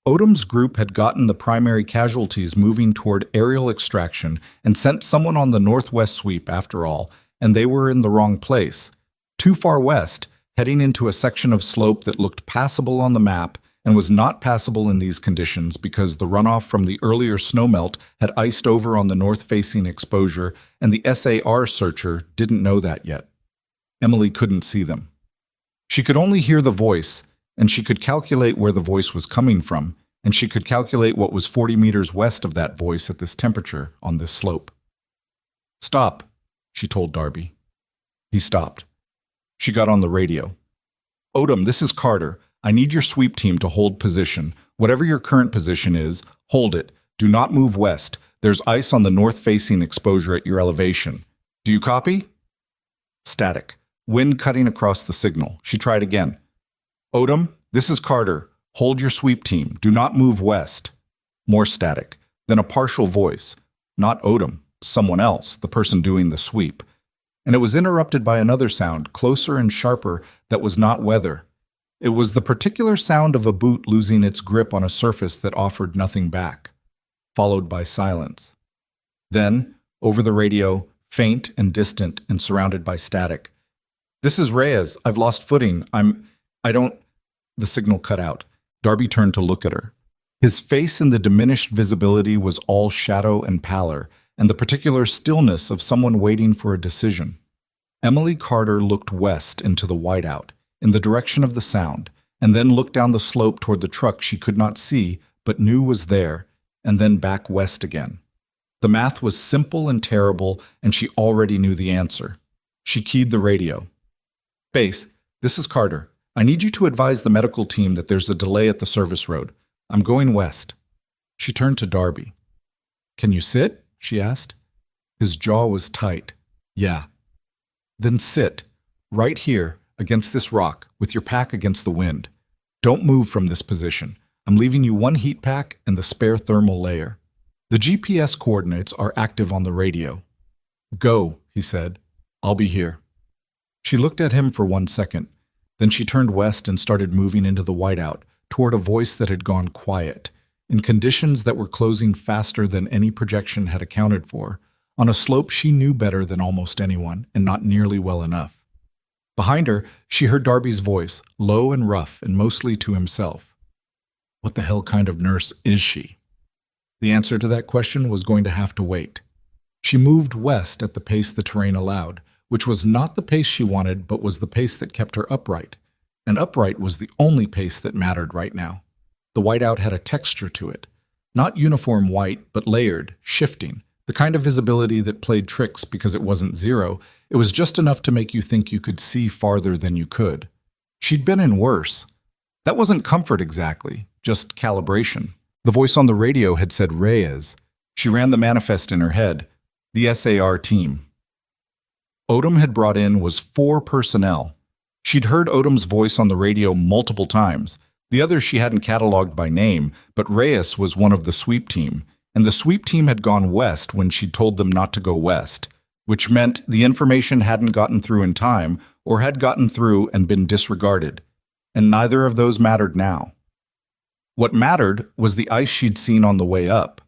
Odom's group had gotten the primary casualties moving toward aerial extraction and sent someone on the northwest sweep after all, and they were in the wrong place. Too far west, heading into a section of slope that looked passable on the map and was not passable in these conditions because the runoff from the earlier snowmelt had iced over on the north-facing exposure, and the SAR searcher didn't know that yet. Emily couldn't see them. She could only hear the voice, and she could calculate where the voice was coming from, and she could calculate what was 40 meters west of that voice at this temperature on this slope. Stop, she told Darby. He stopped. She got on the radio. Odom, this is Carter. I need your sweep team to hold position. Whatever your current position is, hold it. Do not move west. There's ice on the north-facing exposure at your elevation. Do you copy? Static. Wind cutting across the signal. She tried again. Odom, this is Carter. Hold your sweep team. Do not move west. More static. Then a partial voice. Not Odom. Someone else, the person doing the sweep. and it was interrupted by another sound, closer and sharper, that was not weather. It was the particular sound of a boot losing its grip on a surface that offered nothing back, followed by silence. Then, over the radio, faint and distant and surrounded by static. "This is Reyes. I've lost footing. I don't..." The signal cut out. Darby turned to look at her. His face in the diminished visibility was all shadow and pallor, and the particular stillness of someone waiting for a decision. Emily Carter looked west into the whiteout, in the direction of the sound, and then looked down the slope toward the truck she could not see but knew was there, and then back west again. The math was simple and terrible, and she already knew the answer. She keyed the radio. "Base, this is Carter. I need you to advise the medical team that there's a delay at the service road. I'm going west." She turned to Darby. "Can you sit?" she asked. His jaw was tight. "Yeah." "Then sit, right here, against this rock, with your pack against the wind. Don't move from this position. I'm leaving you one heat pack and the spare thermal layer. The GPS coordinates are active on the radio." "Go," he said. "I'll be here." She looked at him for 1 second. Then she turned west and started moving into the whiteout, toward a voice that had gone quiet, in conditions that were closing faster than any projection had accounted for, on a slope she knew better than almost anyone, and not nearly well enough. Behind her, she heard Darby's voice, low and rough and mostly to himself. What the hell kind of nurse is she? The answer to that question was going to have to wait. She moved west at the pace the terrain allowed, which was not the pace she wanted, but was the pace that kept her upright. And upright was the only pace that mattered right now. The whiteout had a texture to it. Not uniform white, but layered, shifting, the kind of visibility that played tricks because it wasn't zero. It was just enough to make you think you could see farther than you could. She'd been in worse. That wasn't comfort exactly, just calibration. The voice on the radio had said Reyes. She ran the manifest in her head. The SAR team. Odom had brought in was 4 personnel. She'd heard Odom's voice on the radio multiple times. The others she hadn't cataloged by name, but Reyes was one of the sweep team, and the sweep team had gone west when she'd told them not to go west, which meant the information hadn't gotten through in time or had gotten through and been disregarded, and neither of those mattered now. What mattered was the ice she'd seen on the way up,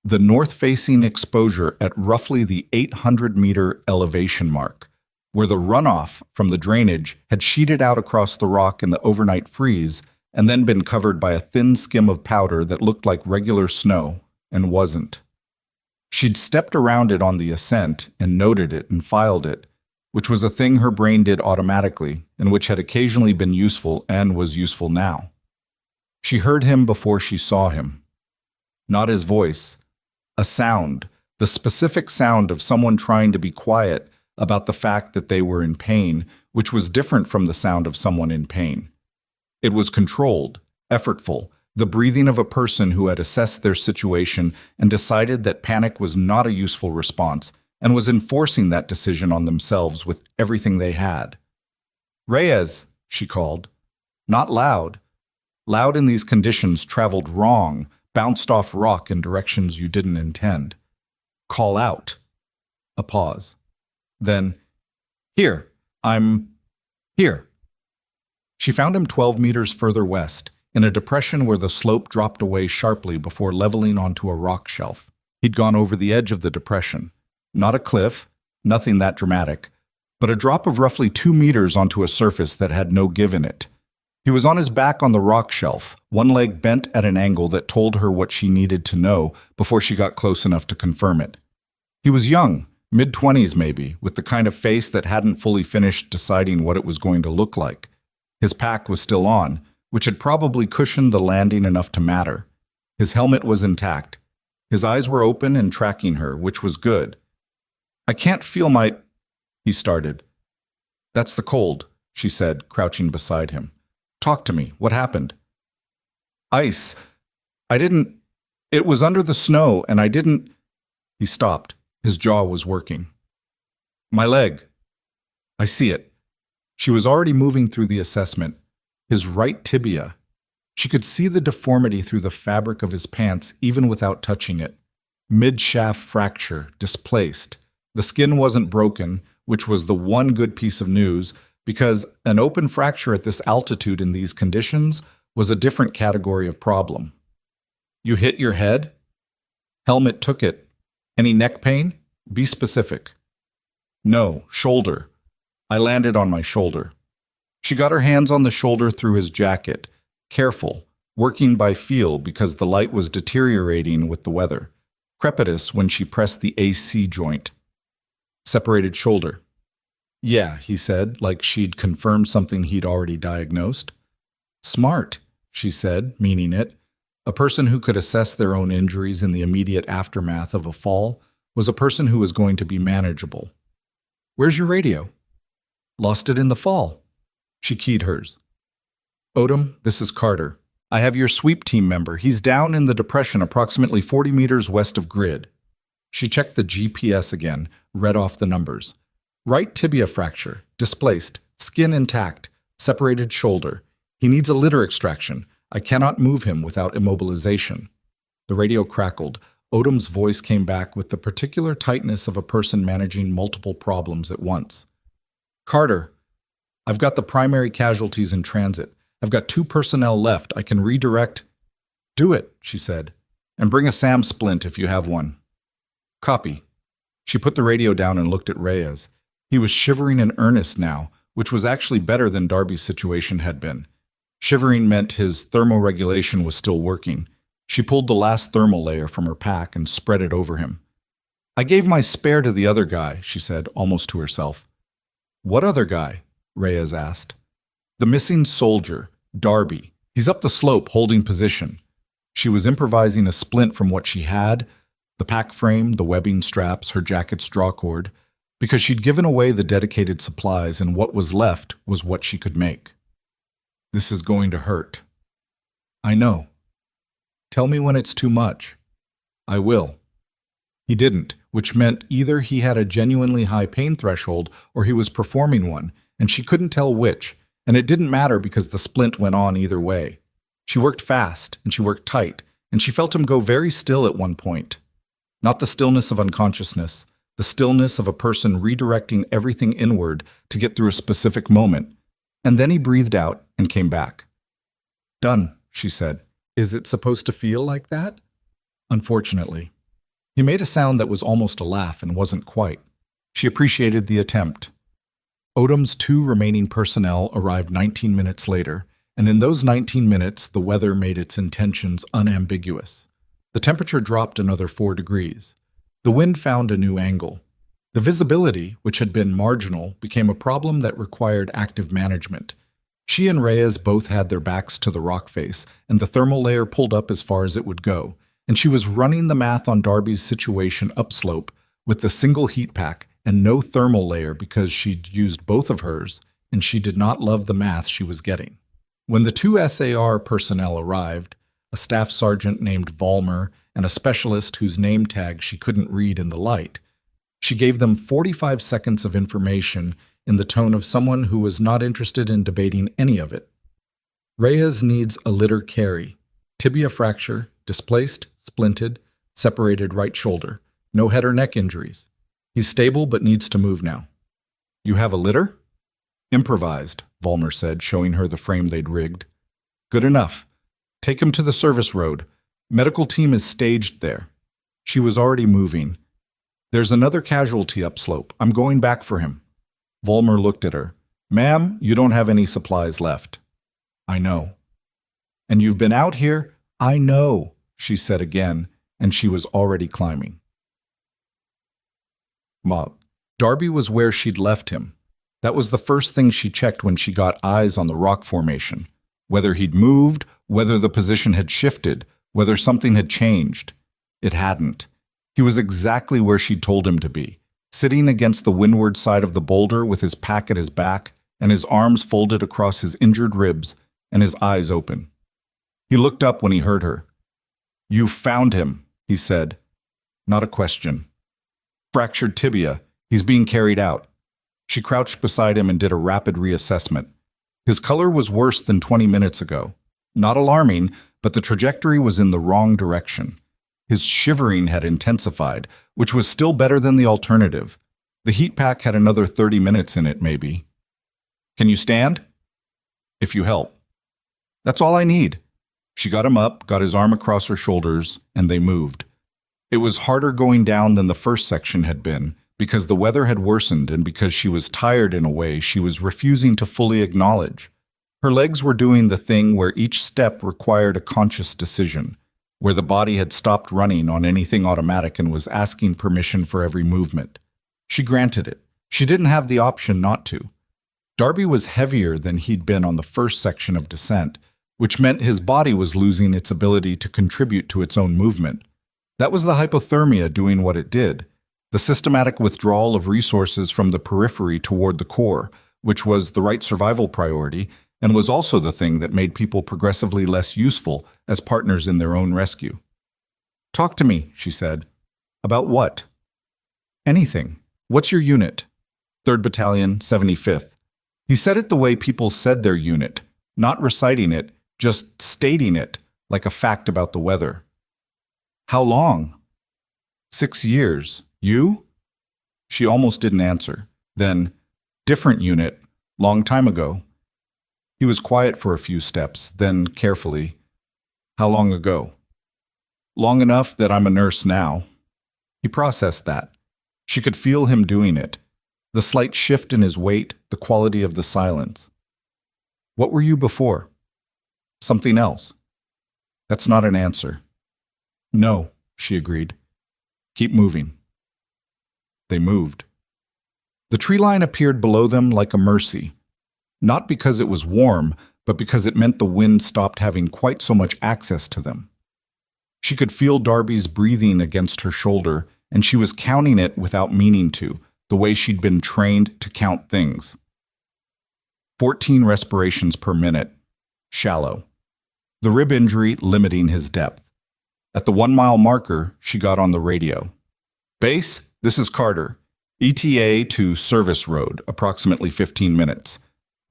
the north-facing exposure at roughly the 800-meter elevation mark, where the runoff from the drainage had sheeted out across the rock in the overnight freeze and then been covered by a thin skim of powder that looked like regular snow and wasn't. She'd stepped around it on the ascent and noted it and filed it, which was a thing her brain did automatically and which had occasionally been useful and was useful now. She heard him before she saw him. Not his voice. A sound, the specific sound of someone trying to be quiet about the fact that they were in pain, which was different from the sound of someone in pain. It was controlled, effortful, the breathing of a person who had assessed their situation and decided that panic was not a useful response and was enforcing that decision on themselves with everything they had. "Reyes," she called. Not loud. Loud in these conditions traveled wrong, bounced off rock in directions you didn't intend. "Call out." A pause. Then, "Here, I'm here." She found him 12 meters further west, in a depression where the slope dropped away sharply before leveling onto a rock shelf. He'd gone over the edge of the depression. Not a cliff, nothing that dramatic, but a drop of roughly 2 meters onto a surface that had no give in it. He was on his back on the rock shelf, one leg bent at an angle that told her what she needed to know before she got close enough to confirm it. He was young, mid-20s maybe, with the kind of face that hadn't fully finished deciding what it was going to look like. His pack was still on, which had probably cushioned the landing enough to matter. His helmet was intact. His eyes were open and tracking her, which was good. "I can't feel my..." he started. "That's the cold," she said, crouching beside him. "Talk to me. What happened?" "Ice. I didn't... It was under the snow, and I didn't..." He stopped. His jaw was working. "My leg. I see it." She was already moving through the assessment. His right tibia. She could see the deformity through the fabric of his pants even without touching it. Mid-shaft fracture, displaced. The skin wasn't broken, which was the one good piece of news because an open fracture at this altitude in these conditions was a different category of problem. You hit your head? Helmet took it. Any neck pain? Be specific. No, shoulder. I landed on my shoulder. She got her hands on the shoulder through his jacket, careful, working by feel because the light was deteriorating with the weather. Crepitus when she pressed the AC joint. Separated shoulder. Yeah, he said, like she'd confirmed something he'd already diagnosed. Smart, she said, meaning it. A person who could assess their own injuries in the immediate aftermath of a fall was a person who was going to be manageable. Where's your radio? Lost it in the fall. She keyed hers. Odom, this is Carter. I have your sweep team member. He's down in the depression approximately 40 meters west of grid. She checked the GPS again, read off the numbers. Right tibia fracture, displaced, skin intact, separated shoulder. He needs a litter extraction. I cannot move him without immobilization. The radio crackled. Odom's voice came back with the particular tightness of a person managing multiple problems at once. Carter, I've got the primary casualties in transit. I've got 2 personnel left. I can redirect. Do it, she said. And bring a SAM splint if you have one. Copy. She put the radio down and looked at Reyes. He was shivering in earnest now, which was actually better than Darby's situation had been. Shivering meant his thermoregulation was still working. She pulled the last thermal layer from her pack and spread it over him. I gave my spare to the other guy, she said, almost to herself. What other guy? Reyes asked. The missing soldier, Darby. He's up the slope holding position. She was improvising a splint from what she had, the pack frame, the webbing straps, her jacket's drawcord, because she'd given away the dedicated supplies and what was left was what she could make. This is going to hurt. I know. Tell me when it's too much. I will. He didn't, which meant either he had a genuinely high pain threshold or he was performing one, and she couldn't tell which, and it didn't matter because the splint went on either way. She worked fast, and she worked tight, and she felt him go very still at one point. Not the stillness of unconsciousness, the stillness of a person redirecting everything inward to get through a specific moment. And then he breathed out and came back. Done, she said. Is it supposed to feel like that? Unfortunately. He made a sound that was almost a laugh and wasn't quite. She appreciated the attempt. Odom's 2 remaining personnel arrived 19 minutes later, and in those 19 minutes, the weather made its intentions unambiguous. The temperature dropped another 4 degrees. The wind found a new angle. The visibility, which had been marginal, became a problem that required active management. She and Reyes both had their backs to the rock face, and the thermal layer pulled up as far as it would go, and she was running the math on Darby's situation upslope with the single heat pack and no thermal layer because she'd used both of hers, and she did not love the math she was getting. When the 2 SAR personnel arrived, a staff sergeant named Vollmer and a specialist whose name tag she couldn't read in the light, she gave them 45 seconds of information in the tone of someone who was not interested in debating any of it. Reyes needs a litter carry. Tibia fracture, displaced, splinted, separated right shoulder. No head or neck injuries. He's stable but needs to move now. You have a litter? Improvised, Vollmer said, showing her the frame they'd rigged. Good enough. Take him to the service road. Medical team is staged there. She was already moving. There's another casualty upslope. I'm going back for him. Vollmer looked at her. Ma'am, you don't have any supplies left. I know. And you've been out here? I know, she said again, and she was already climbing. Darby was where she'd left him. That was the first thing she checked when she got eyes on the rock formation. Whether he'd moved, whether the position had shifted, whether something had changed. It hadn't. He was exactly where she'd told him to be, sitting against the windward side of the boulder with his pack at his back and his arms folded across his injured ribs and his eyes open. He looked up when he heard her. You found him, he said. Not a question. Fractured tibia. He's being carried out. She crouched beside him and did a rapid reassessment. His color was worse than 20 minutes ago. Not alarming, but the trajectory was in the wrong direction. His shivering had intensified, which was still better than the alternative. The heat pack had another 30 minutes in it, maybe. Can you stand? If you help. That's all I need. She got him up, got his arm across her shoulders, and they moved. It was harder going down than the first section had been, because the weather had worsened and because she was tired in a way she was refusing to fully acknowledge. Her legs were doing the thing where each step required a conscious decision, where the body had stopped running on anything automatic and was asking permission for every movement. She granted it. She didn't have the option not to. Darby was heavier than he'd been on the first section of descent, which meant his body was losing its ability to contribute to its own movement. That was the hypothermia doing what it did, the systematic withdrawal of resources from the periphery toward the core, which was the right survival priority, and was also the thing that made people progressively less useful as partners in their own rescue. "Talk to me," she said. "About what?" "Anything. What's your unit?" 3rd Battalion, 75th. He said it the way people said their unit, not reciting it, just stating it, like a fact about the weather. "How long?" 6 years. You?" She almost didn't answer. Then, "Different unit, long time ago." He was quiet for a few steps, then carefully, "How long ago?" "Long enough that I'm a nurse now." He processed that. She could feel him doing it. The slight shift in his weight, the quality of the silence. "What were you before?" "Something else." "That's not an answer." "No," she agreed. "Keep moving." They moved. The tree line appeared below them like a mercy. Not because it was warm, but because it meant the wind stopped having quite so much access to them. She could feel Darby's breathing against her shoulder, and she was counting it without meaning to, the way she'd been trained to count things. 14 respirations per minute. Shallow. The rib injury limiting his depth. At the 1-mile marker, she got on the radio. "Base, this is Carter. ETA to Service Road, approximately 15 minutes.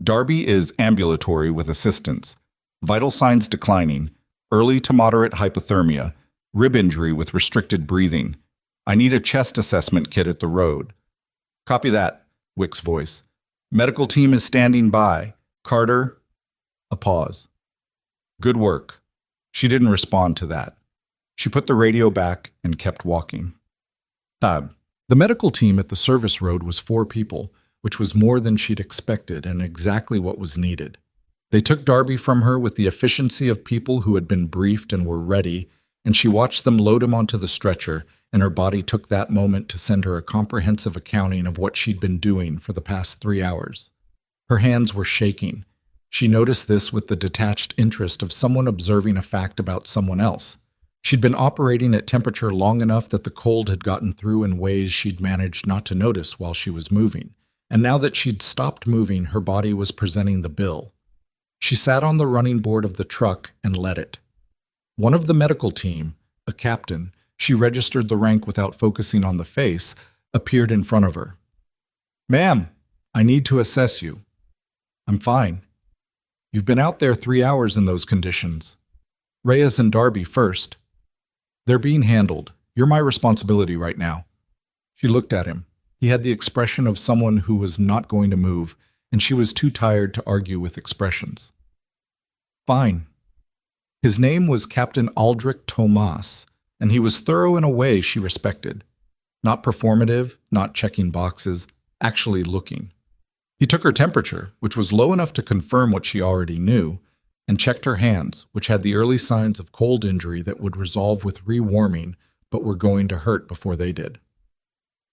Darby is ambulatory with assistance. Vital signs declining. Early to moderate hypothermia. Rib injury with restricted breathing. I need a chest assessment kit at the road." "Copy that," Wick's voice. "Medical team is standing by. Carter." A pause. "Good work." She didn't respond to that. She put the radio back and kept walking. Tab. The medical team at the service road was 4 people, which was more than she'd expected and exactly what was needed. They took Darby from her with the efficiency of people who had been briefed and were ready, and she watched them load him onto the stretcher, and her body took that moment to send her a comprehensive accounting of what she'd been doing for the past 3 hours. Her hands were shaking. She noticed this with the detached interest of someone observing a fact about someone else. She'd been operating at temperature long enough that the cold had gotten through in ways she'd managed not to notice while she was moving. And now that she'd stopped moving, her body was presenting the bill. She sat on the running board of the truck and let it. One of the medical team, a captain, she registered the rank without focusing on the face, appeared in front of her. "Ma'am, I need to assess you." "I'm fine." "You've been out there 3 hours in those conditions." "Reyes and Darby first." "They're being handled. You're my responsibility right now." She looked at him. He had the expression of someone who was not going to move, and she was too tired to argue with expressions. "Fine." His name was Captain Aldrich Tomas, and he was thorough in a way she respected. Not performative, not checking boxes, actually looking. He took her temperature, which was low enough to confirm what she already knew, and checked her hands, which had the early signs of cold injury that would resolve with rewarming, but were going to hurt before they did.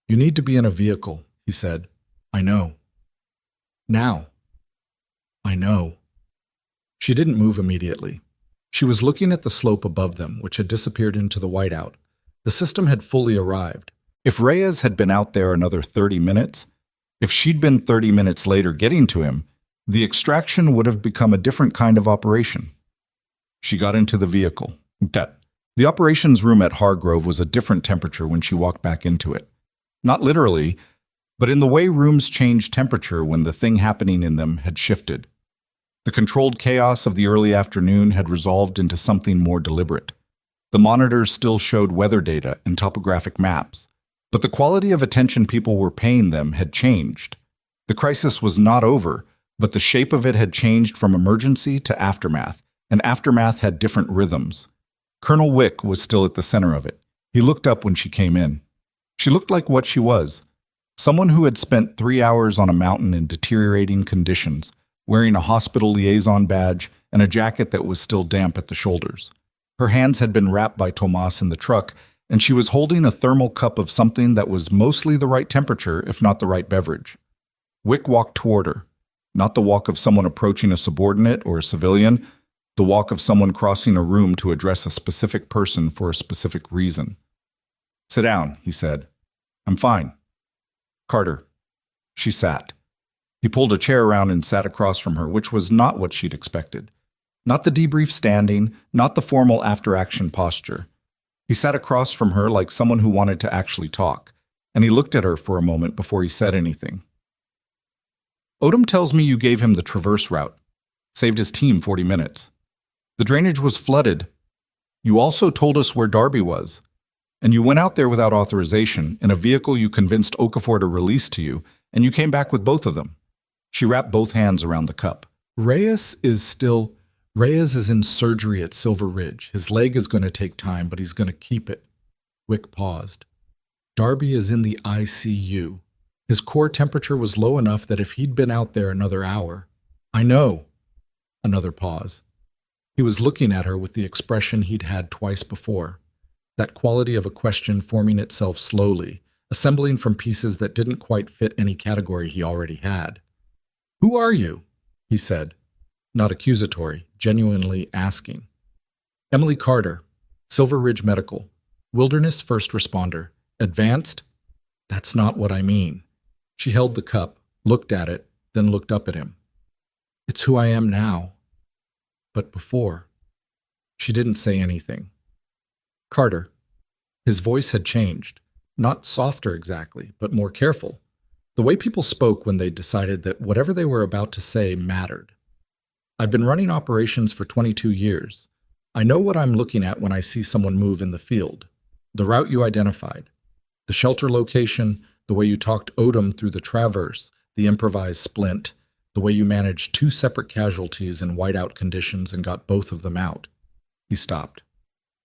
"You need to be in a vehicle," he said. "I know." "Now." "I know." She didn't move immediately. She was looking at the slope above them, which had disappeared into the whiteout. The system had fully arrived. If Reyes had been out there another 30 minutes, if she'd been 30 minutes later getting to him, the extraction would have become a different kind of operation. She got into the vehicle. The operations room at Hargrove was a different temperature when she walked back into it. Not literally, but in the way rooms change temperature when the thing happening in them had shifted. The controlled chaos of the early afternoon had resolved into something more deliberate. The monitors still showed weather data and topographic maps, But the quality of attention people were paying them had changed. The crisis was not over, but the shape of it had changed from emergency to aftermath, and aftermath had different rhythms. Colonel Wick was still at the center of it. He looked up when she came in. She looked like what she was. Someone who had spent 3 hours on a mountain in deteriorating conditions, wearing a hospital liaison badge and a jacket that was still damp at the shoulders. Her hands had been wrapped by Tomas in the truck, and she was holding a thermal cup of something that was mostly the right temperature, if not the right beverage. Wick walked toward her, not the walk of someone approaching a subordinate or a civilian, the walk of someone crossing a room to address a specific person for a specific reason. "Sit down," he said. "I'm fine." "Carter." She sat. He pulled a chair around and sat across from her, which was not what she'd expected. Not the debrief standing, not the formal after-action posture. He sat across from her like someone who wanted to actually talk, and he looked at her for a moment before he said anything. "Odom tells me you gave him the traverse route. Saved his team 40 minutes. The drainage was flooded. You also told us where Darby was. And you went out there without authorization, in a vehicle you convinced Okafor to release to you, and you came back with both of them." She wrapped both hands around the cup. Reyes is in surgery at Silver Ridge. His leg is going to take time, but he's going to keep it." Wick paused. "Darby is in the ICU. His core temperature was low enough that if he'd been out there another hour—" "I know." Another pause. He was looking at her with the expression he'd had twice before. That quality of a question forming itself slowly, assembling from pieces that didn't quite fit any category he already had. "Who are you?" he said, not accusatory, genuinely asking. "Emily Carter, Silver Ridge Medical, Wilderness First Responder, Advanced?" "That's not what I mean." She held the cup, looked at it, then looked up at him. "It's who I am now. But before." She didn't say anything. "Carter." His voice had changed, not softer exactly, but more careful. The way people spoke when they decided that whatever they were about to say mattered. "I've been running operations for 22 years. I know what I'm looking at when I see someone move in the field. The route you identified, the shelter location, the way you talked Odom through the traverse, the improvised splint, the way you managed 2 separate casualties in whiteout conditions and got both of them out." He stopped.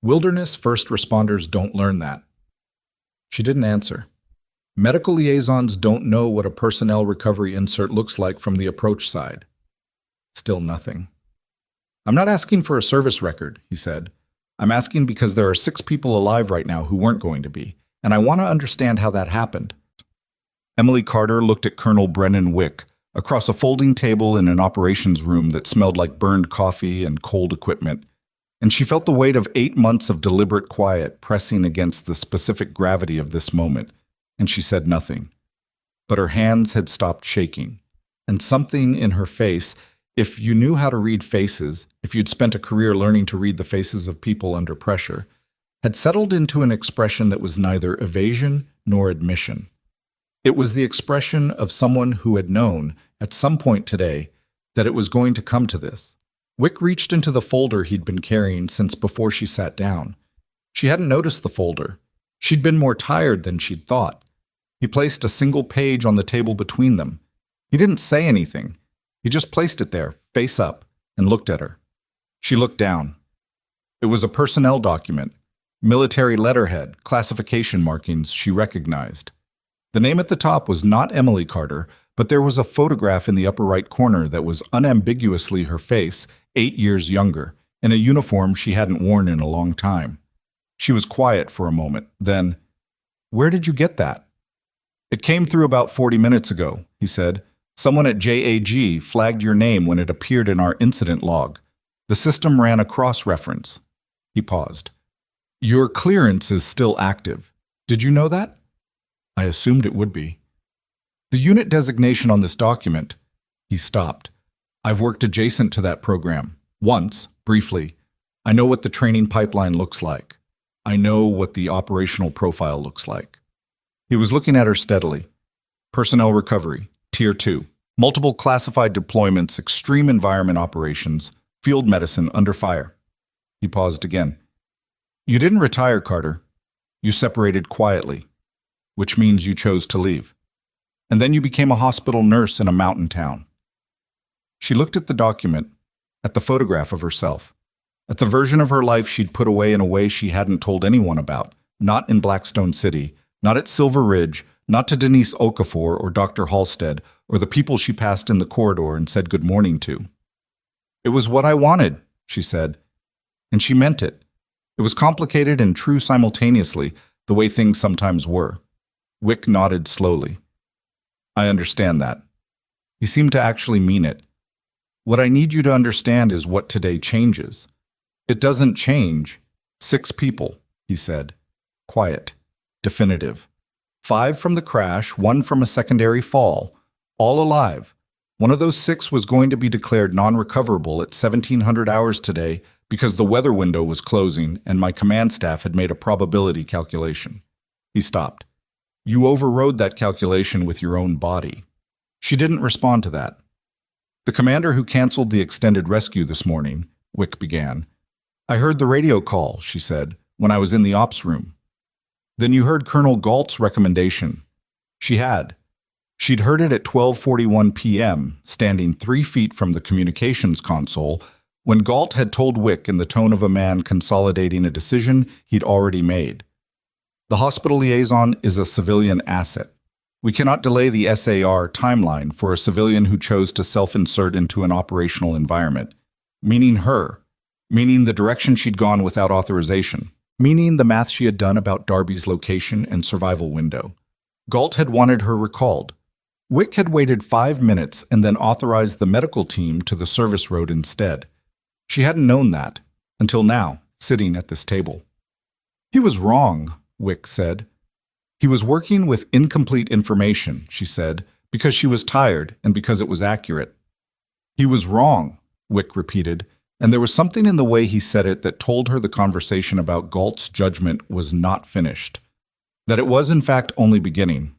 "Wilderness first responders don't learn that." She didn't answer. "Medical liaisons don't know what a personnel recovery insert looks like from the approach side." Still nothing. "I'm not asking for a service record," he said. "I'm asking because there are 6 people alive right now who weren't going to be, and I want to understand how that happened." Emily Carter looked at Colonel Brennan Wick across a folding table in an operations room that smelled like burned coffee and cold equipment, and she felt the weight of 8 months of deliberate quiet pressing against the specific gravity of this moment, and she said nothing. But her hands had stopped shaking, and something in her face, if you knew how to read faces, if you'd spent a career learning to read the faces of people under pressure, had settled into an expression that was neither evasion nor admission. It was the expression of someone who had known, at some point today, that it was going to come to this. Wick reached into the folder he'd been carrying since before she sat down. She hadn't noticed the folder. She'd been more tired than she'd thought. He placed a single page on the table between them. He didn't say anything. He just placed it there, face up, and looked at her. She looked down. It was a personnel document, military letterhead, classification markings she recognized. The name at the top was not Emily Carter, but there was a photograph in the upper right corner that was unambiguously her face, 8 years younger, in a uniform she hadn't worn in a long time. She was quiet for a moment, then, "Where did you get that?" "It came through about 40 minutes ago," he said. "Someone at JAG flagged your name when it appeared in our incident log. The system ran a cross-reference." He paused. "Your clearance is still active. Did you know that?" "I assumed it would be." "The unit designation on this document—" He stopped. "I've worked adjacent to that program. Once, briefly. I know what the training pipeline looks like. I know what the operational profile looks like." He was looking at her steadily. "Personnel recovery, Tier 2. Multiple classified deployments, extreme environment operations, field medicine under fire." He paused again. "You didn't retire, Carter. You separated quietly. which means you chose to leave. And then you became a hospital nurse in a mountain town. She looked at the document, at the photograph of herself, at the version of her life she'd put away in a way she hadn't told anyone about, not in Blackstone City, not at Silver Ridge, not to Denise Okafor or Dr. Halstead or the people she passed in the corridor and said good morning to. It was what I wanted, she said, and she meant it. It was complicated and true simultaneously, the way things sometimes were. Wick nodded slowly. I understand that. He seemed to actually mean it. What I need you to understand is what today changes. It doesn't change. 6 people, he said. Quiet. Definitive. 5 from the crash, 1 from a secondary fall. All alive. One of those 6 was going to be declared non-recoverable at 1700 hours today because the weather window was closing and my command staff had made a probability calculation. He stopped. You overrode that calculation with your own body. She didn't respond to that. The commander who canceled the extended rescue this morning, Wick began. I heard the radio call, she said, when I was in the ops room. Then you heard Colonel Galt's recommendation. She had. She'd heard it at 12:41 p.m., standing 3 feet from the communications console, when Galt had told Wick in the tone of a man consolidating a decision he'd already made. The hospital liaison is a civilian asset. We cannot delay the SAR timeline for a civilian who chose to self-insert into an operational environment, meaning her, meaning the direction she'd gone without authorization, meaning the math she had done about Darby's location and survival window. Galt had wanted her recalled. Wick had waited 5 minutes and then authorized the medical team to the service road instead. She hadn't known that, until now, sitting at this table. He was wrong, Wick said. He was working with incomplete information, she said, because she was tired and because it was accurate. He was wrong, Wick repeated, and there was something in the way he said it that told her the conversation about Galt's judgment was not finished, that it was in fact only beginning.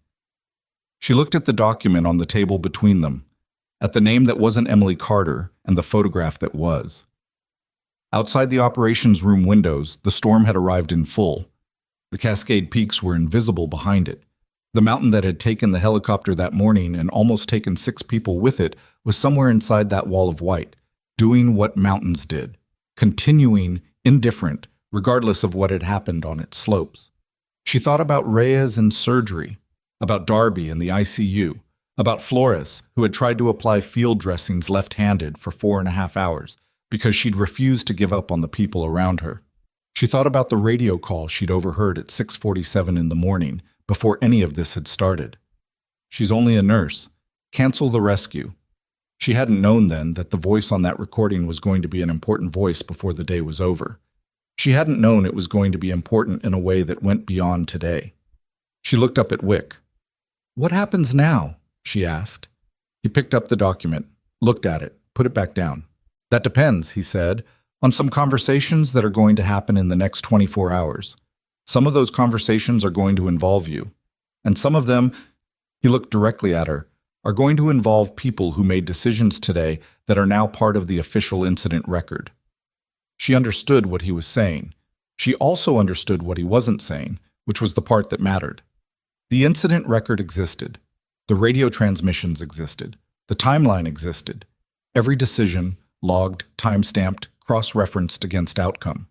She looked at the document on the table between them, at the name that wasn't Emily Carter and the photograph that was. Outside the operations room windows, the storm had arrived in full. The Cascade peaks were invisible behind it. The mountain that had taken the helicopter that morning and almost taken 6 people with it was somewhere inside that wall of white, doing what mountains did, continuing indifferent, regardless of what had happened on its slopes. She thought about Reyes and surgery, about Darby and the ICU, about Flores, who had tried to apply field dressings left-handed for 4.5 hours because she'd refused to give up on the people around her. She thought about the radio call she'd overheard at 6:47 in the morning before any of this had started. She's only a nurse. Cancel the rescue. She hadn't known then that the voice on that recording was going to be an important voice before the day was over. She hadn't known it was going to be important in a way that went beyond today. She looked up at Wick. What happens now? She asked. He picked up the document, looked at it, put it back down. That depends, he said, on some conversations that are going to happen in the next 24 hours. Some of those conversations are going to involve you. And some of them, he looked directly at her, are going to involve people who made decisions today that are now part of the official incident record. She understood what he was saying. She also understood what he wasn't saying, which was the part that mattered. The incident record existed. The radio transmissions existed. The timeline existed. Every decision, logged, time-stamped, cross-referenced against outcome.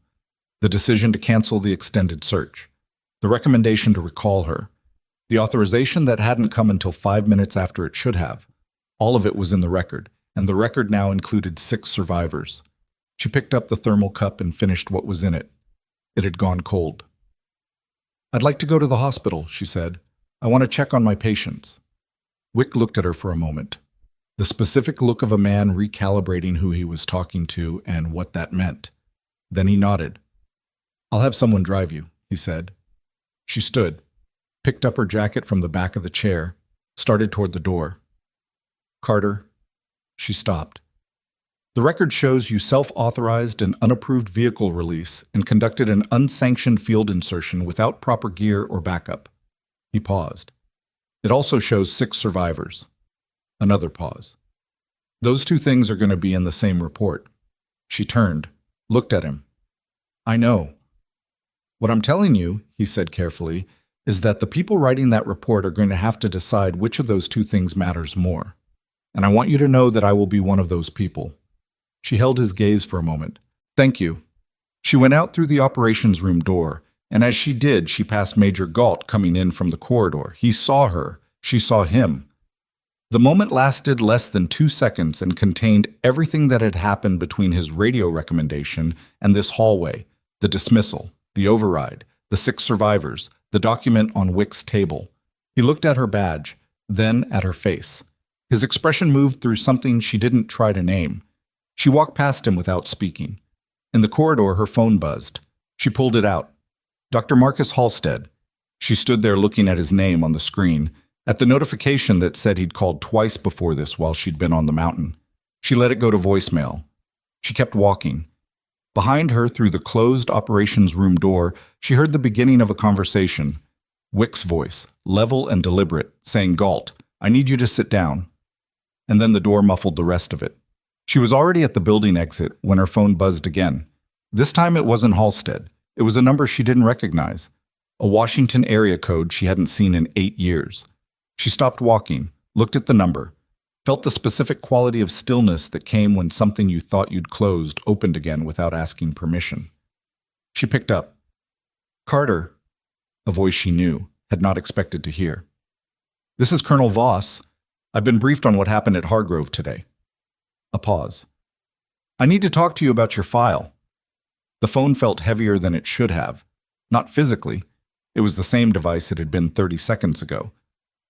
The decision to cancel the extended search. The recommendation to recall her. The authorization that hadn't come until 5 minutes after it should have. All of it was in the record, and the record now included 6 survivors. She picked up the thermal cup and finished what was in it. It had gone cold. I'd like to go to the hospital, she said. I want to check on my patients. Wick looked at her for a moment. The specific look of a man recalibrating who he was talking to and what that meant. Then he nodded. I'll have someone drive you, he said. She stood, picked up her jacket from the back of the chair, started toward the door. Carter. She stopped. The record shows you self-authorized an unapproved vehicle release and conducted an unsanctioned field insertion without proper gear or backup. He paused. It also shows 6 survivors. Another pause. Those 2 things are going to be in the same report. She turned, looked at him. I know. What I'm telling you, he said carefully, is that the people writing that report are going to have to decide which of those two things matters more. And I want you to know that I will be one of those people. She held his gaze for a moment. Thank you. She went out through the operations room door, and as she did, she passed Major Galt coming in from the corridor. He saw her. She saw him. The moment lasted less than 2 seconds and contained everything that had happened between his radio recommendation and this hallway, the dismissal, the override, the 6 survivors, the document on Wick's table. He looked at her badge, then at her face. His expression moved through something she didn't try to name. She walked past him without speaking. In the corridor, her phone buzzed. She pulled it out. Dr. Marcus Halstead. She stood there looking at his name on the screen, at the notification that said he'd called twice before this while she'd been on the mountain. She let it go to voicemail. She kept walking. Behind her, through the closed operations room door, she heard the beginning of a conversation. Wick's voice, level and deliberate, saying, "Galt, I need you to sit down." And then the door muffled the rest of it. She was already at the building exit when her phone buzzed again. This time it wasn't Halstead. It was a number she didn't recognize, a Washington area code she hadn't seen in 8 years. She stopped walking, looked at the number, felt the specific quality of stillness that came when something you thought you'd closed opened again without asking permission. She picked up. "Carter," a voice she knew, had not expected to hear. "This is Colonel Voss. I've been briefed on what happened at Hargrove today." A pause. "I need to talk to you about your file." The phone felt heavier than it should have. Not physically. It was the same device it had been 30 seconds ago.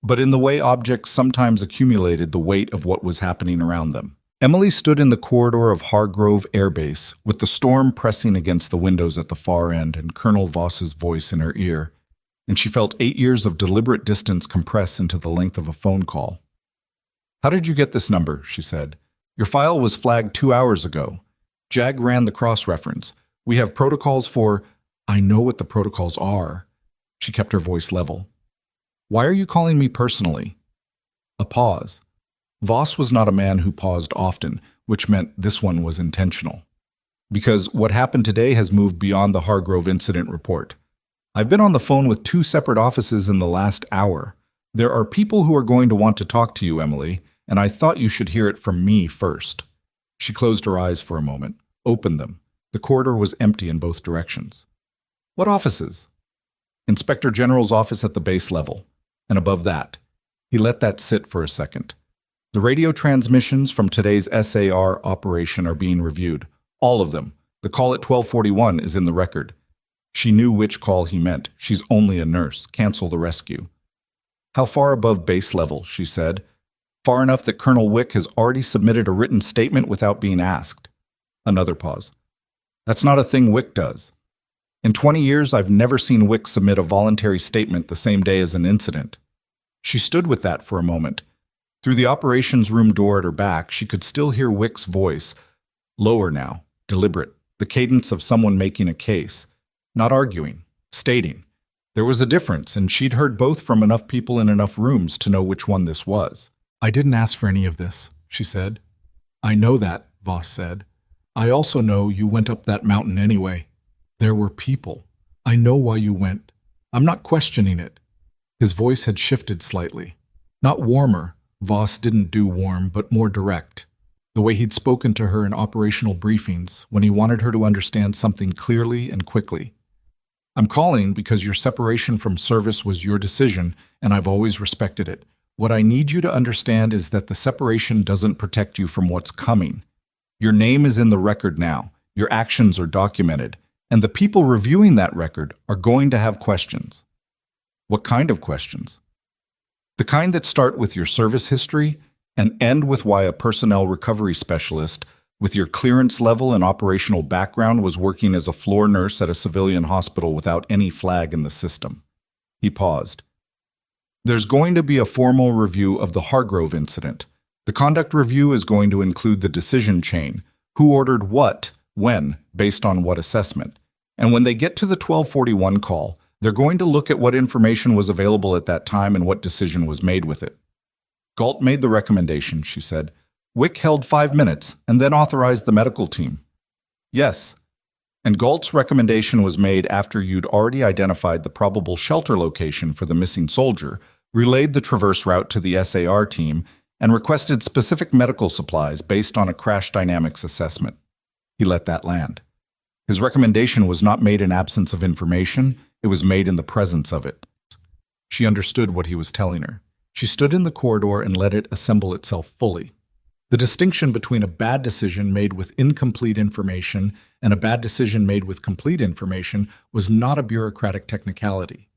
But in the way objects sometimes accumulated the weight of what was happening around them. Emily stood in the corridor of Hargrove Air Base, with the storm pressing against the windows at the far end and Colonel Voss's voice in her ear, and she felt 8 years of deliberate distance compress into the length of a phone call. "How did you get this number?" she said. "Your file was flagged 2 hours ago. Jag ran the cross-reference. We have protocols for—" "I know what the protocols are." She kept her voice level. "Why are you calling me personally?" A pause. Voss was not a man who paused often, which meant this one was intentional. "Because what happened today has moved beyond the Hargrove incident report. I've been on the phone with 2 separate offices in the last hour. There are people who are going to want to talk to you, Emily, and I thought you should hear it from me first." She closed her eyes for a moment, opened them. The corridor was empty in both directions. "What offices?" "Inspector General's office at the base level. And above that." He let that sit for a second. "The radio transmissions from today's SAR operation are being reviewed. All of them. The call at 12:41 is in the record." She knew which call he meant. "She's only a nurse. Cancel the rescue." "How far above base level?" she said. "Far enough that Colonel Wick has already submitted a written statement without being asked." Another pause. "That's not a thing Wick does. In 20 years, I've never seen Wick submit a voluntary statement the same day as an incident." She stood with that for a moment. Through the operations room door at her back, she could still hear Wick's voice, lower now, deliberate, the cadence of someone making a case, not arguing, stating. There was a difference, and she'd heard both from enough people in enough rooms to know which one this was. "I didn't ask for any of this," she said. "I know that," Voss said. "I also know you went up that mountain anyway. There were people. I know why you went. I'm not questioning it." His voice had shifted slightly. Not warmer. Voss didn't do warm, but more direct. The way he'd spoken to her in operational briefings, when he wanted her to understand something clearly and quickly. "I'm calling because your separation from service was your decision, and I've always respected it. What I need you to understand is that the separation doesn't protect you from what's coming. Your name is in the record now. Your actions are documented. And the people reviewing that record are going to have questions." "What kind of questions?" "The kind that start with your service history and end with why a personnel recovery specialist with your clearance level and operational background was working as a floor nurse at a civilian hospital without any flag in the system." He paused. "There's going to be a formal review of the Hargrove incident. The conduct review is going to include the decision chain, who ordered what, when, based on what assessment. And when they get to the 12:41 call, they're going to look at what information was available at that time and what decision was made with it." Galt made the recommendation, she said. "Wick held 5 minutes and then authorized the medical team." "Yes." And Galt's recommendation was made after you'd already identified the probable shelter location for the missing soldier, relayed the traverse route to the SAR team, and requested specific medical supplies based on a crash dynamics assessment. He let that land. His recommendation was not made in absence of information, it was made in the presence of it. She understood what he was telling her. She stood in the corridor and let it assemble itself fully. The distinction between a bad decision made with incomplete information and a bad decision made with complete information was not a bureaucratic technicality.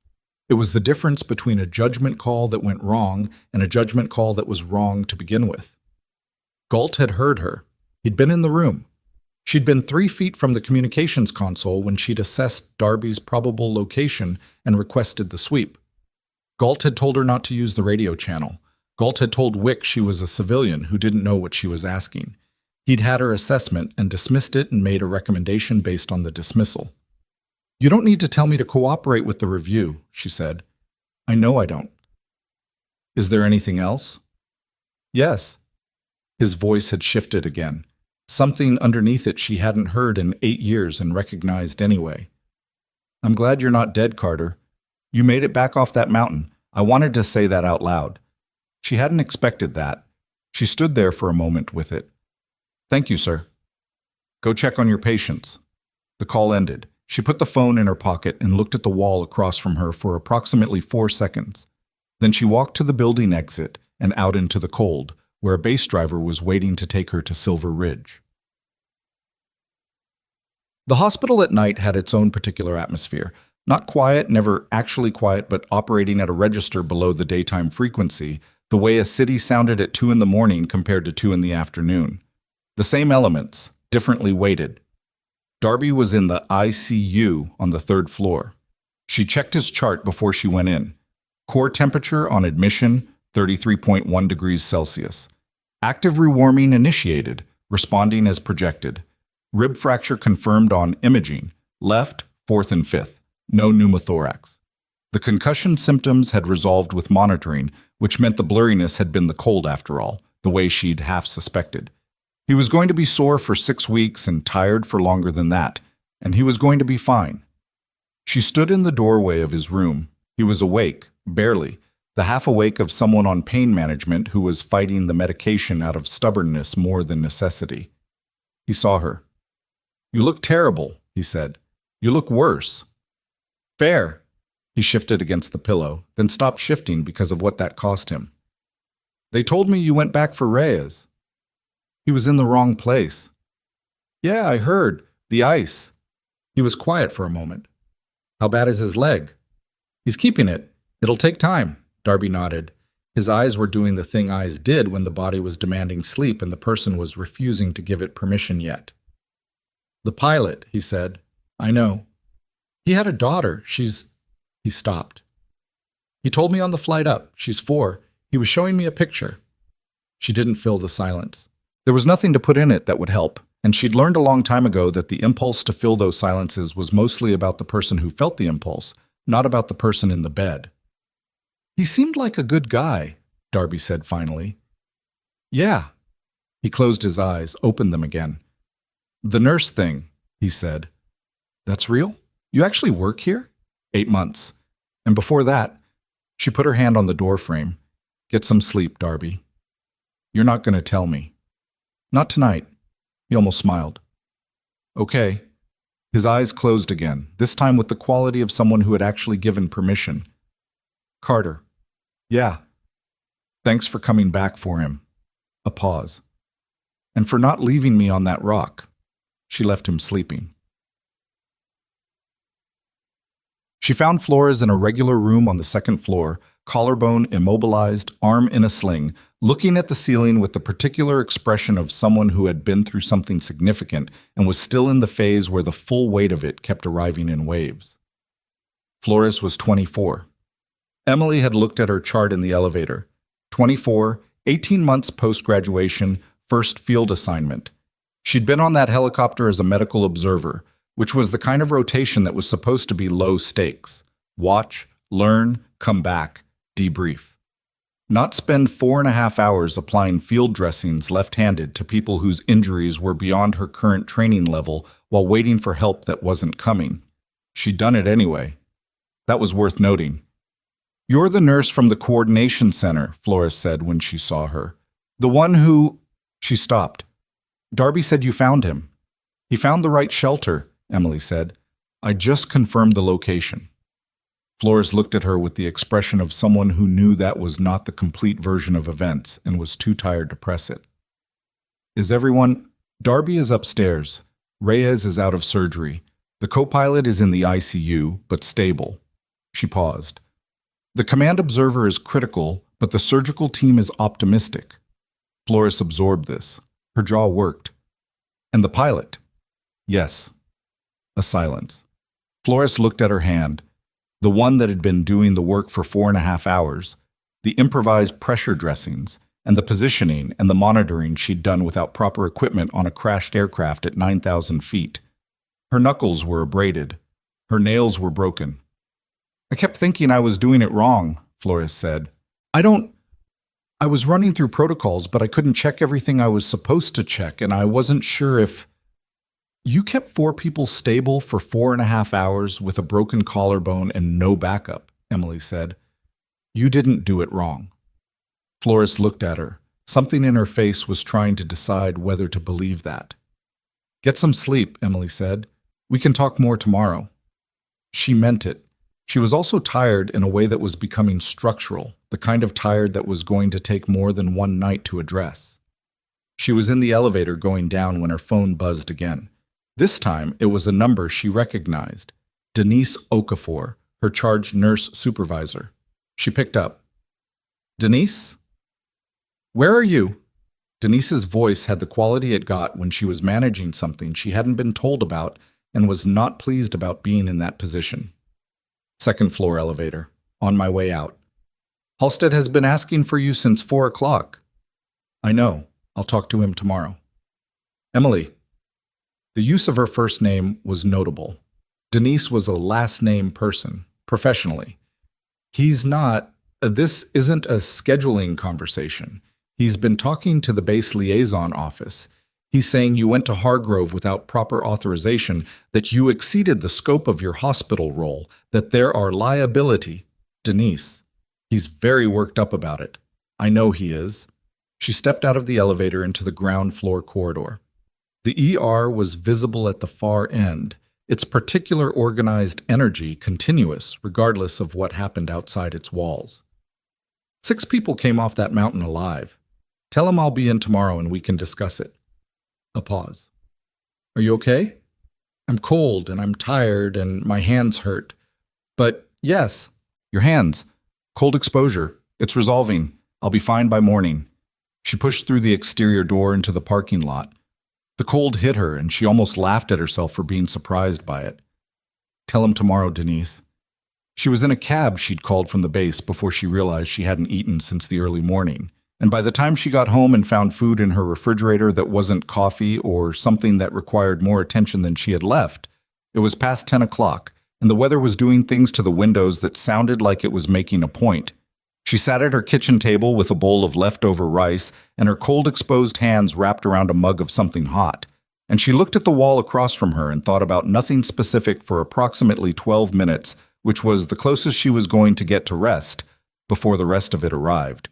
It was the difference between a judgment call that went wrong and a judgment call that was wrong to begin with. Galt had heard her. He'd been in the room. She'd been 3 feet from the communications console when she'd assessed Darby's probable location and requested the sweep. Galt had told her not to use the radio channel. Galt had told Wick she was a civilian who didn't know what she was asking. He'd had her assessment and dismissed it and made a recommendation based on the dismissal. "You don't need to tell me to cooperate with the review," she said. "I know I don't." "Is there anything else?" "Yes." His voice had shifted again. Something underneath it she hadn't heard in 8 years and recognized anyway. "I'm glad you're not dead, Carter. You made it back off that mountain. I wanted to say that out loud." She hadn't expected that. She stood there for a moment with it. "Thank you, sir. Go check on your patients." The call ended. She put the phone in her pocket and looked at the wall across from her for approximately 4 seconds. Then she walked to the building exit and out into the cold, where a base driver was waiting to take her to Silver Ridge. The hospital at night had its own particular atmosphere. Not quiet, never actually quiet, but operating at a register below the daytime frequency, the way a city sounded at 2 in the morning compared to 2 in the afternoon. The same elements, differently weighted. Darby was in the ICU on the 3rd floor. She checked his chart before she went in. Core temperature on admission, 33.1 degrees Celsius. Active rewarming initiated, responding as projected. Rib fracture confirmed on imaging, left, 4th and 5th. No pneumothorax. The concussion symptoms had resolved with monitoring, which meant the blurriness had been the cold after all, the way she'd half suspected. He was going to be sore for 6 weeks and tired for longer than that, and he was going to be fine. She stood in the doorway of his room. He was awake, barely, the half-awake of someone on pain management who was fighting the medication out of stubbornness more than necessity. He saw her. "You look terrible," he said. "You look worse." "Fair." He shifted against the pillow, then stopped shifting because of what that cost him. "They told me you went back for Reyes." He was in the wrong place. "Yeah, I heard. The ice." He was quiet for a moment. "How bad is his leg?" "He's keeping it. It'll take time." Darby nodded. His eyes were doing the thing eyes did when the body was demanding sleep and the person was refusing to give it permission yet. "The pilot," he said. "I know. He had a daughter. She's—" He stopped. "He told me on the flight up. She's 4. He was showing me a picture." She didn't fill the silence. There was nothing to put in it that would help, and she'd learned a long time ago that the impulse to fill those silences was mostly about the person who felt the impulse, not about the person in the bed. "He seemed like a good guy," Darby said finally. "Yeah." He closed his eyes, opened them again. "The nurse thing," he said. "That's real? You actually work here?" 8 months. And before that, she put her hand on the door frame. "Get some sleep, Darby. You're not going to tell me." "Not tonight." He almost smiled. "Okay." His eyes closed again, this time with the quality of someone who had actually given permission. "Carter." "Yeah." "Thanks for coming back for him." A pause. "And for not leaving me on that rock." She left him sleeping. She found Flores in a regular room on the 2nd floor, collarbone immobilized, arm in a sling, looking at the ceiling with the particular expression of someone who had been through something significant and was still in the phase where the full weight of it kept arriving in waves. Flores was 24. Emily had looked at her chart in the elevator. 24, 18 months post-graduation, first field assignment. She'd been on that helicopter as a medical observer, which was the kind of rotation that was supposed to be low stakes. Watch, learn, come back, debrief. Not spend 4.5 hours applying field dressings left-handed to people whose injuries were beyond her current training level while waiting for help that wasn't coming. She'd done it anyway. That was worth noting. "You're the nurse from the coordination center," Flores said when she saw her. "The one who—" She stopped. "Darby said you found him." "He found the right shelter," Emily said. "I just confirmed the location." Flores looked at her with the expression of someone who knew that was not the complete version of events and was too tired to press it. "Is everyone—" "Darby is upstairs. Reyes is out of surgery. The co-pilot is in the ICU, but stable." She paused. "The command observer is critical, but the surgical team is optimistic." Flores absorbed this. Her jaw worked. "And the pilot?" "Yes." A silence. Flores looked at her hand, the one that had been doing the work for 4.5 hours, the improvised pressure dressings, and the positioning and the monitoring she'd done without proper equipment on a crashed aircraft at 9,000 feet. Her knuckles were abraded. Her nails were broken. "I kept thinking I was doing it wrong," Flores said. I was running through protocols, but I couldn't check everything I was supposed to check, and I wasn't sure if—" "You kept 4 people stable for 4.5 hours with a broken collarbone and no backup," Emily said. "You didn't do it wrong." Flores looked at her. Something in her face was trying to decide whether to believe that. "Get some sleep," Emily said. "We can talk more tomorrow." She meant it. She was also tired in a way that was becoming structural, the kind of tired that was going to take more than one night to address. She was in the elevator going down when her phone buzzed again. This time, it was a number she recognized. Denise Okafor, her charge nurse supervisor. She picked up. "Denise? Where are you?" Denise's voice had the quality it got when she was managing something she hadn't been told about and was not pleased about being in that position. "Second floor elevator. On my way out." "Halstead has been asking for you since 4 o'clock." "I know. I'll talk to him tomorrow." "Emily." The use of her first name was notable. Denise was a last-name person, professionally. "He's not— this isn't a scheduling conversation. He's been talking to the base liaison office. He's saying you went to Hargrove without proper authorization, that you exceeded the scope of your hospital role, that there are liability—" "Denise." "He's very worked up about it." "I know he is." She stepped out of the elevator into the ground floor corridor. The ER was visible at the far end, its particular organized energy continuous regardless of what happened outside its walls. 6 people came off that mountain alive. Tell him I'll be in tomorrow and we can discuss it." A pause. "Are you okay?" "I'm cold and I'm tired and my hands hurt. But yes." "Your hands. Cold exposure. It's resolving. I'll be fine by morning." She pushed through the exterior door into the parking lot. The cold hit her and she almost laughed at herself for being surprised by it. "Tell him tomorrow, Denise." She was in a cab she'd called from the base before she realized she hadn't eaten since the early morning. And by the time she got home and found food in her refrigerator that wasn't coffee or something that required more attention than she had left, it was past 10 o'clock, and the weather was doing things to the windows that sounded like it was making a point. She sat at her kitchen table with a bowl of leftover rice and her cold exposed hands wrapped around a mug of something hot. And she looked at the wall across from her and thought about nothing specific for approximately 12 minutes, which was the closest she was going to get to rest before the rest of it arrived.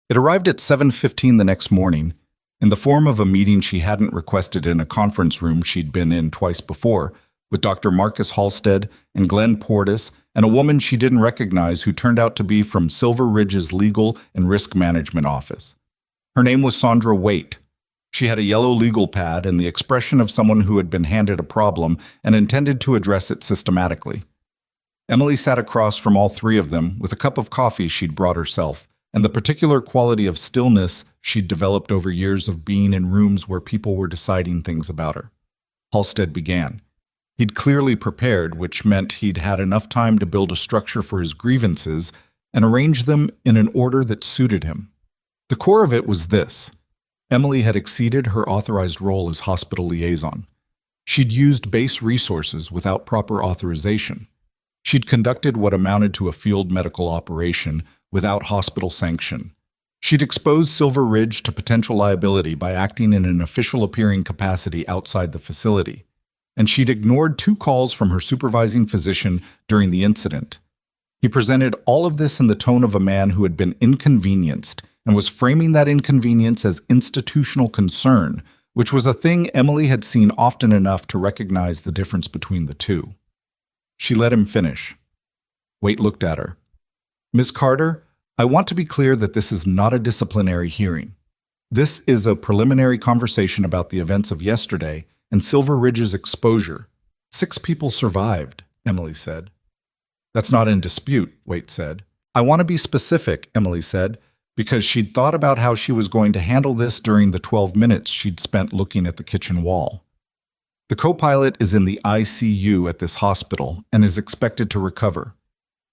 It arrived at 7:15 the next morning, in the form of a meeting she hadn't requested in a conference room she'd been in twice before, with Dr. Marcus Halstead and Glenn Portis and a woman she didn't recognize who turned out to be from Silver Ridge's Legal and Risk Management Office. Her name was Sandra Waite. She had a yellow legal pad and the expression of someone who had been handed a problem and intended to address it systematically. Emily sat across from all 3 of them with a cup of coffee she'd brought herself, and the particular quality of stillness she'd developed over years of being in rooms where people were deciding things about her. Halstead began. He'd clearly prepared, which meant he'd had enough time to build a structure for his grievances and arrange them in an order that suited him. The core of it was this. Emily had exceeded her authorized role as hospital liaison. She'd used base resources without proper authorization. She'd conducted what amounted to a field medical operation without hospital sanction. She'd exposed Silver Ridge to potential liability by acting in an official appearing capacity outside the facility. and she'd ignored 2 calls from her supervising physician during the incident. He presented all of this in the tone of a man who had been inconvenienced and was framing that inconvenience as institutional concern, which was a thing Emily had seen often enough to recognize the difference between the two. She let him finish. Waite looked at her. "Ms. Carter, I want to be clear that this is not a disciplinary hearing. This is a preliminary conversation about the events of yesterday and Silver Ridge's exposure. 6 people survived," Emily said. "That's not in dispute," Waite said. "I want to be specific," Emily said, because she'd thought about how she was going to handle this during the 12 minutes she'd spent looking at the kitchen wall. "The co-pilot is in the ICU at this hospital and is expected to recover.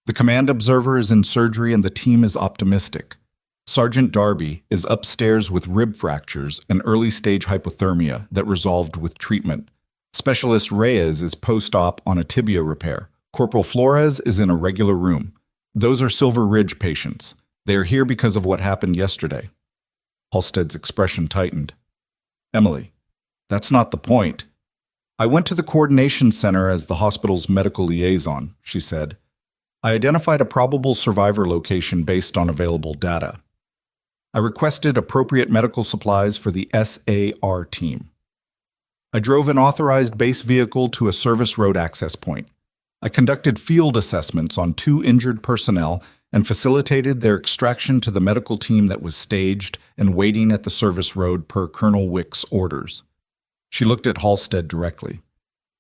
The command observer is in surgery and the team is optimistic. Sergeant Darby is upstairs with rib fractures and early-stage hypothermia that resolved with treatment. Specialist Reyes is post-op on a tibia repair. Corporal Flores is in a regular room. Those are Silver Ridge patients. They are here because of what happened yesterday." Halstead's expression tightened. "Emily, that's not the point. I went to the coordination center as the hospital's medical liaison," she said. "I identified a probable survivor location based on available data. I requested appropriate medical supplies for the SAR team. I drove an authorized base vehicle to a service road access point. I conducted field assessments on 2 injured personnel and facilitated their extraction to the medical team that was staged and waiting at the service road per Colonel Wick's orders." She looked at Halstead directly.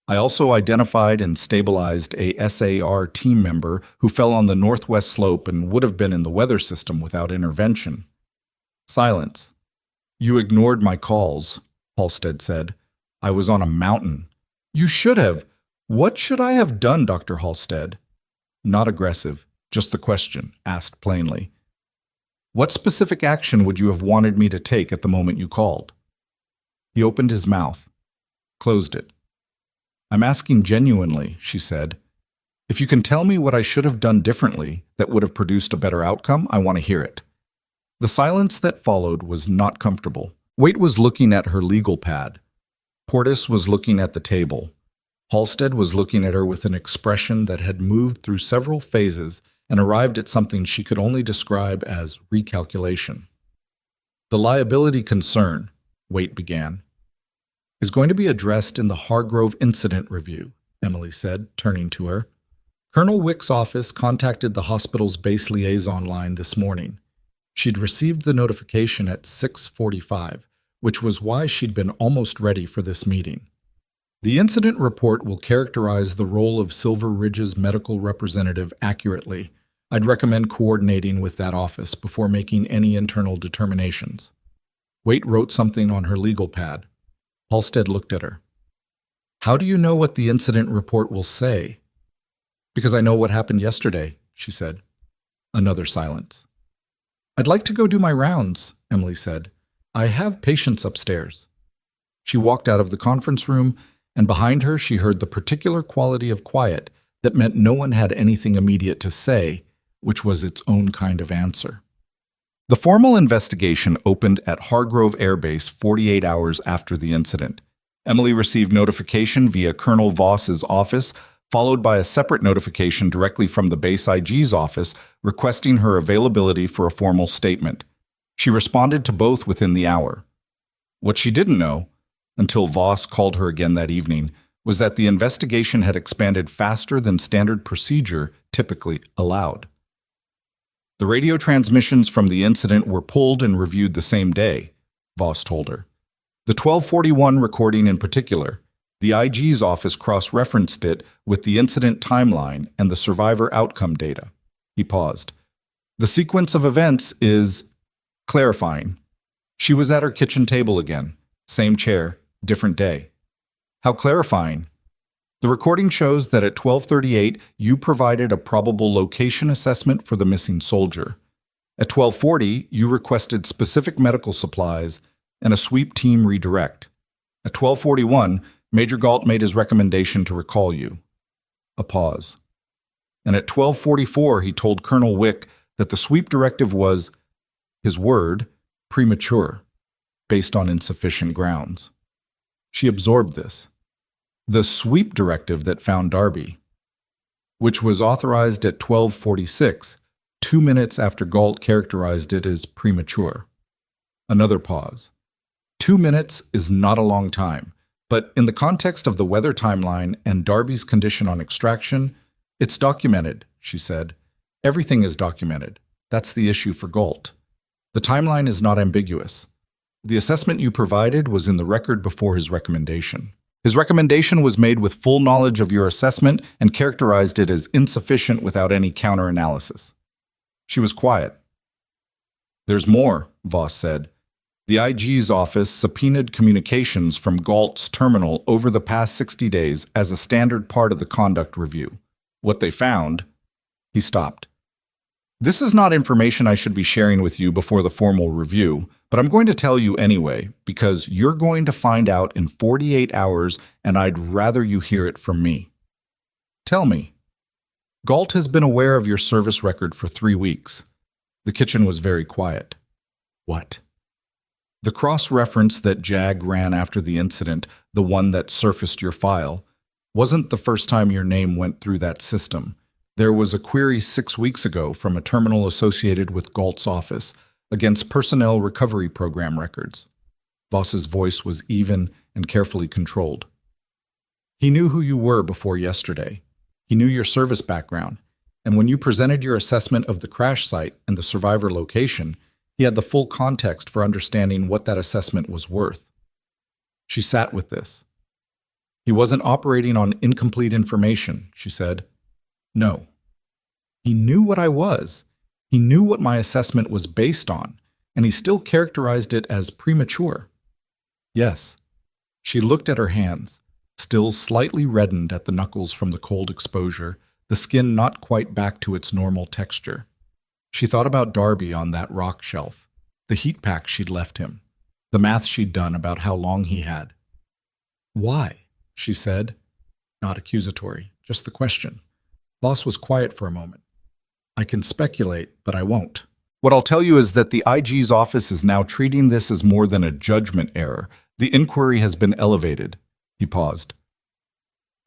"I also identified and stabilized a SAR team member who fell on the northwest slope and would have been in the weather system without intervention." Silence. "You ignored my calls," Halstead said. "I was on a mountain." "You should have. What should I have done, Dr. Halstead?" Not aggressive, just the question, asked plainly. "What specific action would you have wanted me to take at the moment you called?" He opened his mouth, closed it. "I'm asking genuinely," she said. "If you can tell me what I should have done differently that would have produced a better outcome, I want to hear it." The silence that followed was not comfortable. Waite was looking at her legal pad. Portis was looking at the table. Halstead was looking at her with an expression that had moved through several phases and arrived at something she could only describe as recalculation. "The liability concern," Waite began, "is going to be addressed in the Hargrove Incident Review," Emily said, turning to her. "Colonel Wick's office contacted the hospital's base liaison line this morning. She'd received the notification at 6:45, which was why she'd been almost ready for this meeting. The incident report will characterize the role of Silver Ridge's medical representative accurately. I'd recommend coordinating with that office before making any internal determinations." Waite wrote something on her legal pad. Halstead looked at her. "How do you know what the incident report will say?" "Because I know what happened yesterday," she said. Another silence. "I'd like to go do my rounds," Emily said. "I have patients upstairs." She walked out of the conference room, and behind her she heard the particular quality of quiet that meant no one had anything immediate to say, which was its own kind of answer. The formal investigation opened at Hargrove Air Base 48 hours after the incident. Emily received notification via Colonel Voss's office, followed by a separate notification directly from the base IG's office requesting her availability for a formal statement. She responded to both within the hour. What she didn't know, until Voss called her again that evening, was that the investigation had expanded faster than standard procedure typically allowed. The radio transmissions from the incident were pulled and reviewed the same day, Voss told her. The 1241 recording in particular, the IG's office cross-referenced it with the incident timeline and the survivor outcome data. He paused. The sequence of events is clarifying. She was at her kitchen table again. Same chair, different day. How clarifying? The recording shows that at 12:38, you provided a probable location assessment for the missing soldier. At 12:40, you requested specific medical supplies and a sweep team redirect. At 12:41, Major Galt made his recommendation to recall you. A pause. And at 12:44, he told Colonel Wick that the sweep directive was, his word, premature, based on insufficient grounds. She absorbed this. The sweep directive that found Darby, which was authorized at 12:46, 2 minutes after Galt characterized it as premature. Another pause. 2 minutes is not a long time, but in the context of the weather timeline and Darby's condition on extraction, it's documented, she said. Everything is documented. That's the issue for Galt. The timeline is not ambiguous. The assessment you provided was in the record before his recommendation. His recommendation was made with full knowledge of your assessment and characterized it as insufficient without any counter-analysis. She was quiet. There's more, Voss said. The IG's office subpoenaed communications from Galt's terminal over the past 60 days as a standard part of the conduct review. What they found... He stopped. This is not information I should be sharing with you before the formal review, but I'm going to tell you anyway, because you're going to find out in 48 hours, and I'd rather you hear it from me. Tell me. Galt has been aware of your service record for 3 weeks. The kitchen was very quiet. What? The cross-reference that JAG ran after the incident, the one that surfaced your file, wasn't the first time your name went through that system. There was a query 6 weeks ago from a terminal associated with Galt's office against Personnel Recovery Program records. Voss's voice was even and carefully controlled. He knew who you were before yesterday. He knew your service background, and when you presented your assessment of the crash site and the survivor location, he had the full context for understanding what that assessment was worth. She sat with this. He wasn't operating on incomplete information, she said. No. He knew what I was. He knew what my assessment was based on, and he still characterized it as premature. Yes. She looked at her hands, still slightly reddened at the knuckles from the cold exposure, the skin not quite back to its normal texture. She thought about Darby on that rock shelf, the heat pack she'd left him, the math she'd done about how long he had. Why? She said. Not accusatory, just the question. Voss was quiet for a moment. I can speculate, but I won't. What I'll tell you is that the IG's office is now treating this as more than a judgment error. The inquiry has been elevated. He paused.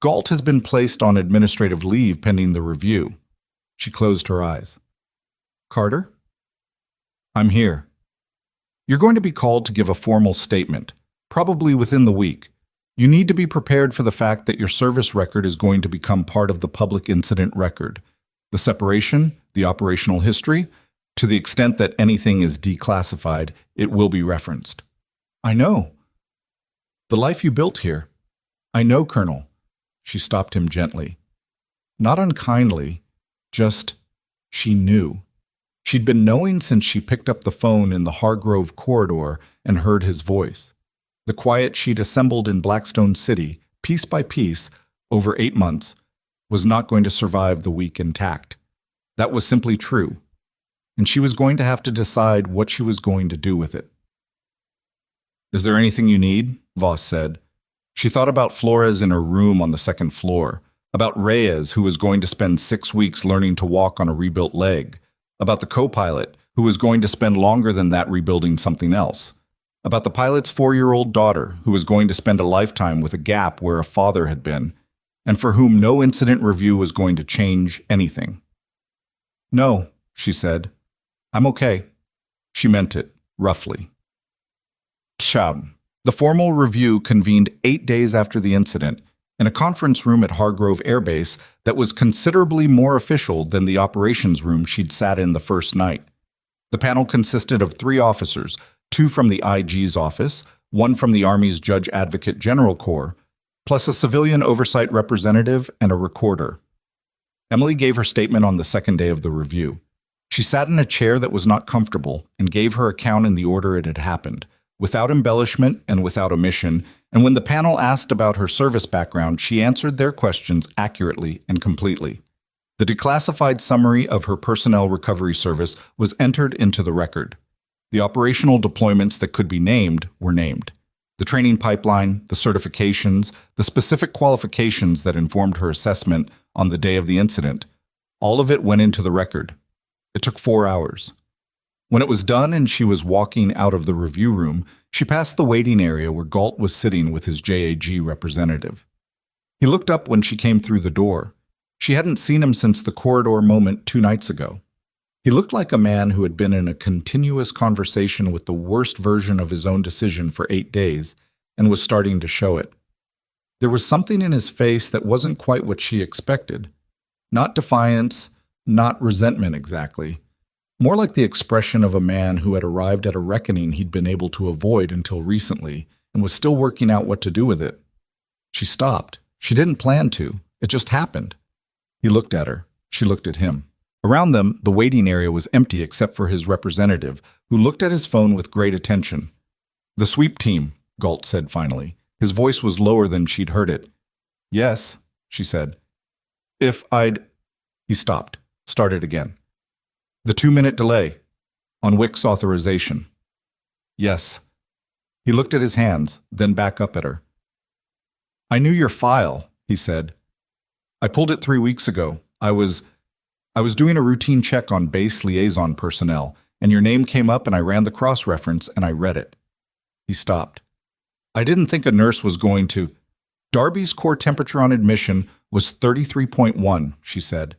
Galt has been placed on administrative leave pending the review. She closed her eyes. Carter? I'm here. You're going to be called to give a formal statement, probably within the week. You need to be prepared for the fact that your service record is going to become part of the public incident record. The separation, the operational history, to the extent that anything is declassified, it will be referenced. I know. The life you built here. I know, Colonel. She stopped him gently. Not unkindly, just she knew. She'd been knowing since she picked up the phone in the Hargrove corridor and heard his voice. The quiet she'd assembled in Blackstone City, piece by piece, over 8 months, was not going to survive the week intact. That was simply true, and she was going to have to decide what she was going to do with it. Is there anything you need? Voss said. She thought about Flores in her room on the second floor, about Reyes, who was going to spend 6 weeks learning to walk on a rebuilt leg, about the co-pilot, who was going to spend longer than that rebuilding something else, about the pilot's 4-year-old daughter, who was going to spend a lifetime with a gap where a father had been, and for whom no incident review was going to change anything. No, she said. I'm okay. She meant it, roughly. Chab. The formal review convened 8 days after the incident in a conference room at Hargrove Air Base that was considerably more official than the operations room she'd sat in the first night. The panel consisted of 3 officers, 2 from the IG's office, 1 from the Army's Judge Advocate General Corps, plus a civilian oversight representative and a recorder. Emily gave her statement on the second day of the review. She sat in a chair that was not comfortable and gave her account in the order it had happened, without embellishment and without omission, and when the panel asked about her service background, she answered their questions accurately and completely. The declassified summary of her personnel recovery service was entered into the record. The operational deployments that could be named were named. The training pipeline, the certifications, the specific qualifications that informed her assessment on the day of the incident, all of it went into the record. It took 4 hours. When it was done and she was walking out of the review room, she passed the waiting area where Galt was sitting with his JAG representative. He looked up when she came through the door. She hadn't seen him since the corridor moment 2 nights ago. He looked like a man who had been in a continuous conversation with the worst version of his own decision for 8 days and was starting to show it. There was something in his face that wasn't quite what she expected. Not defiance, not resentment exactly. More like the expression of a man who had arrived at a reckoning he'd been able to avoid until recently and was still working out what to do with it. She stopped. She didn't plan to. It just happened. He looked at her. She looked at him. Around them, the waiting area was empty except for his representative, who looked at his phone with great attention. "The sweep team," Galt said finally. His voice was lower than she'd heard it. "Yes," she said. "If I'd—" He stopped, started again. "The 2-minute delay. On Wick's authorization." "Yes." He looked at his hands, then back up at her. "I knew your file," he said. "I pulled it 3 weeks ago. I was doing a routine check on base liaison personnel, and your name came up and I ran the cross-reference and I read it." He stopped. "I didn't think a nurse was going to—" "Darby's core temperature on admission was 33.1, she said.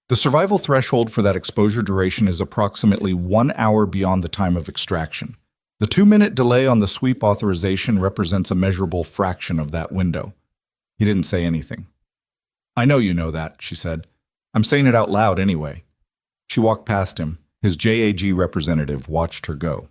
"The survival threshold for that exposure duration is approximately 1 hour beyond the time of extraction. The 2-minute delay on the sweep authorization represents a measurable fraction of that window." He didn't say anything. "I know you know that," she said. "I'm saying it out loud anyway." She walked past him. His JAG representative watched her go.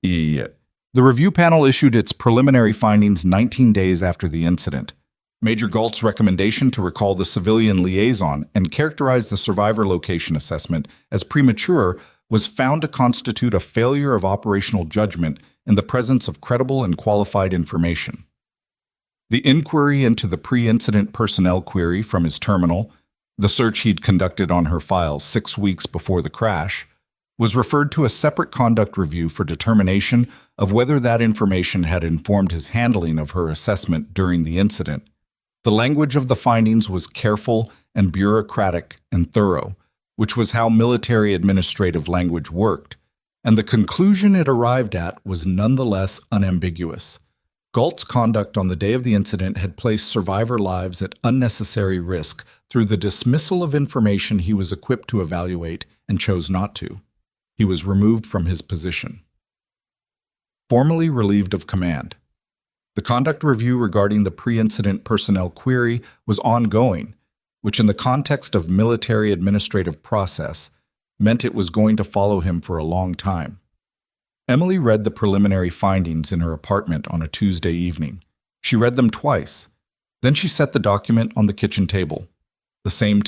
The review panel issued its preliminary findings 19 days after the incident. Major Galt's recommendation to recall the civilian liaison and characterize the survivor location assessment as premature was found to constitute a failure of operational judgment in the presence of credible and qualified information. The inquiry into the pre-incident personnel query from his terminal, the search he'd conducted on her files 6 weeks before the crash, was referred to a separate conduct review for determination of whether that information had informed his handling of her assessment during the incident. The language of the findings was careful and bureaucratic and thorough, which was how military administrative language worked, and the conclusion it arrived at was nonetheless unambiguous. Galt's conduct on the day of the incident had placed survivor lives at unnecessary risk through the dismissal of information he was equipped to evaluate and chose not to. He was removed from his position. Formally relieved of command. The conduct review regarding the pre-incident personnel query was ongoing, which in the context of military administrative process meant it was going to follow him for a long time. Emily read the preliminary findings in her apartment on a Tuesday evening. She read them twice. Then she set the document on the kitchen table. The same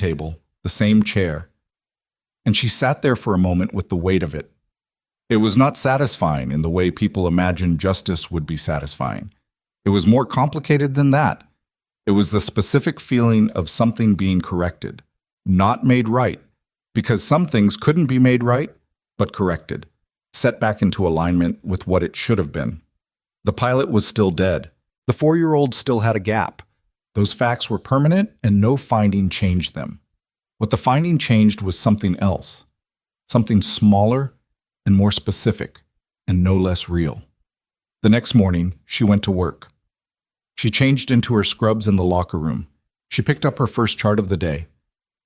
chair. And she sat there for a moment with the weight of it. It was not satisfying in the way people imagine justice would be satisfying. It was more complicated than that. It was the specific feeling of something being corrected, not made right, because some things couldn't be made right, but corrected, set back into alignment with what it should have been. The pilot was still dead. The 4-year-old still had a gap. Those facts were permanent, and no finding changed them. What the finding changed was something else, something smaller and more specific, and no less real. The next morning, she went to work. She changed into her scrubs in the locker room. She picked up her first chart of the day.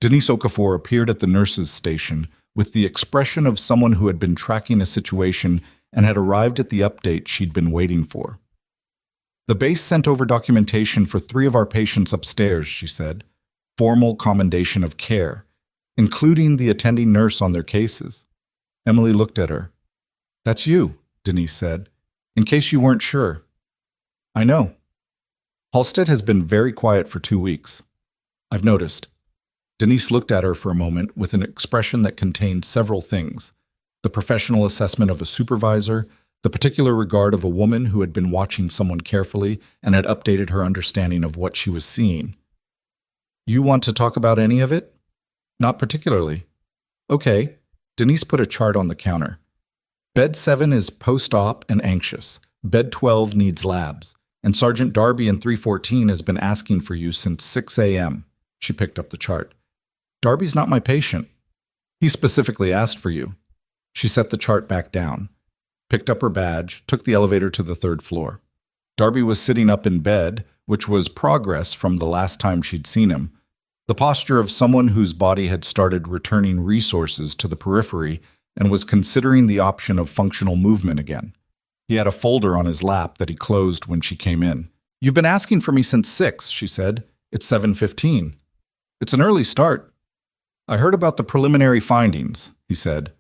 Denise Okafor appeared at the nurse's station with the expression of someone who had been tracking a situation and had arrived at the update she'd been waiting for. "The base sent over documentation for 3 of our patients upstairs," she said. "Formal commendation of care, including the attending nurse on their cases." Emily looked at her. "That's you," Denise said. "In case you weren't sure." "I know. Halstead has been very quiet for 2 weeks. I've noticed." Denise looked at her for a moment with an expression that contained several things: the professional assessment of a supervisor, the particular regard of a woman who had been watching someone carefully and had updated her understanding of what she was seeing. "You want to talk about any of it?" "Not particularly." "Okay." Denise put a chart on the counter. "Bed 7 is post-op and anxious. Bed 12 needs labs. And Sergeant Darby in 314 has been asking for you since 6 a.m. She picked up the chart. "Darby's not my patient." "He specifically asked for you." She set the chart back down, picked up her badge, took the elevator to the 3rd floor. Darby was sitting up in bed, which was progress from the last time she'd seen him, the posture of someone whose body had started returning resources to the periphery and was considering the option of functional movement again. He had a folder on his lap that he closed when she came in. "You've been asking for me since 6, she said. "It's 7:15. "It's an early start." "I heard about the preliminary findings," he said.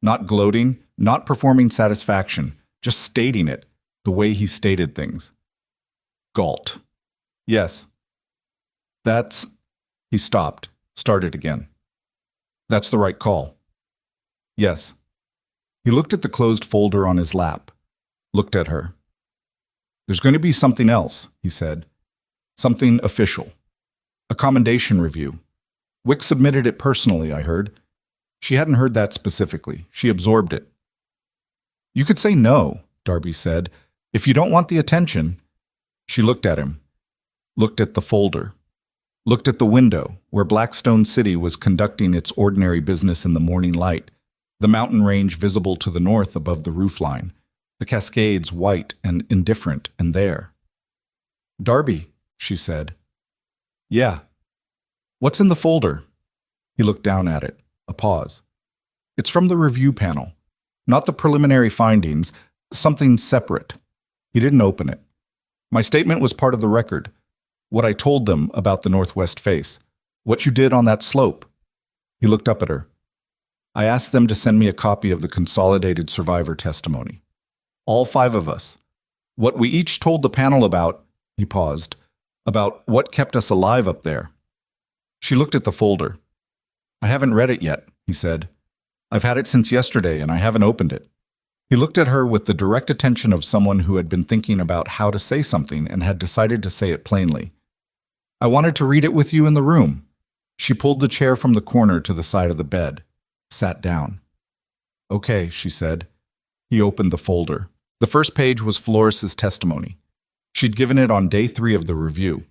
Not gloating, not performing satisfaction, just stating it, the way he stated things. Gulped. "Yes." "That's—" He stopped, started again. "That's the right call." "Yes." He looked at the closed folder on his lap, looked at her. "There's going to be something else," he said. "Something official. A commendation review. Wick submitted it personally, I heard." She hadn't heard that specifically. She absorbed it. "You could say no," Darby said. "If you don't want the attention." She looked at him, looked at the folder, looked at the window where Blackstone City was conducting its ordinary business in the morning light, the mountain range visible to the north above the roofline, the Cascades white and indifferent and there. "Darby," she said. "Yeah." "What's in the folder?" He looked down at it. A pause. "It's from the review panel. Not the preliminary findings, something separate." He didn't open it. "My statement was part of the record. What I told them about the northwest face. What you did on that slope." He looked up at her. "I asked them to send me a copy of the consolidated survivor testimony. All 5 of us. What we each told the panel about," he paused, "about what kept us alive up there." She looked at the folder. "I haven't read it yet," he said. "I've had it since yesterday and I haven't opened it." He looked at her with the direct attention of someone who had been thinking about how to say something and had decided to say it plainly. "I wanted to read it with you in the room." She pulled the chair from the corner to the side of the bed, sat down. "Okay," she said. He opened the folder. The first page was Flores's testimony. She'd given it on day 3 of the review.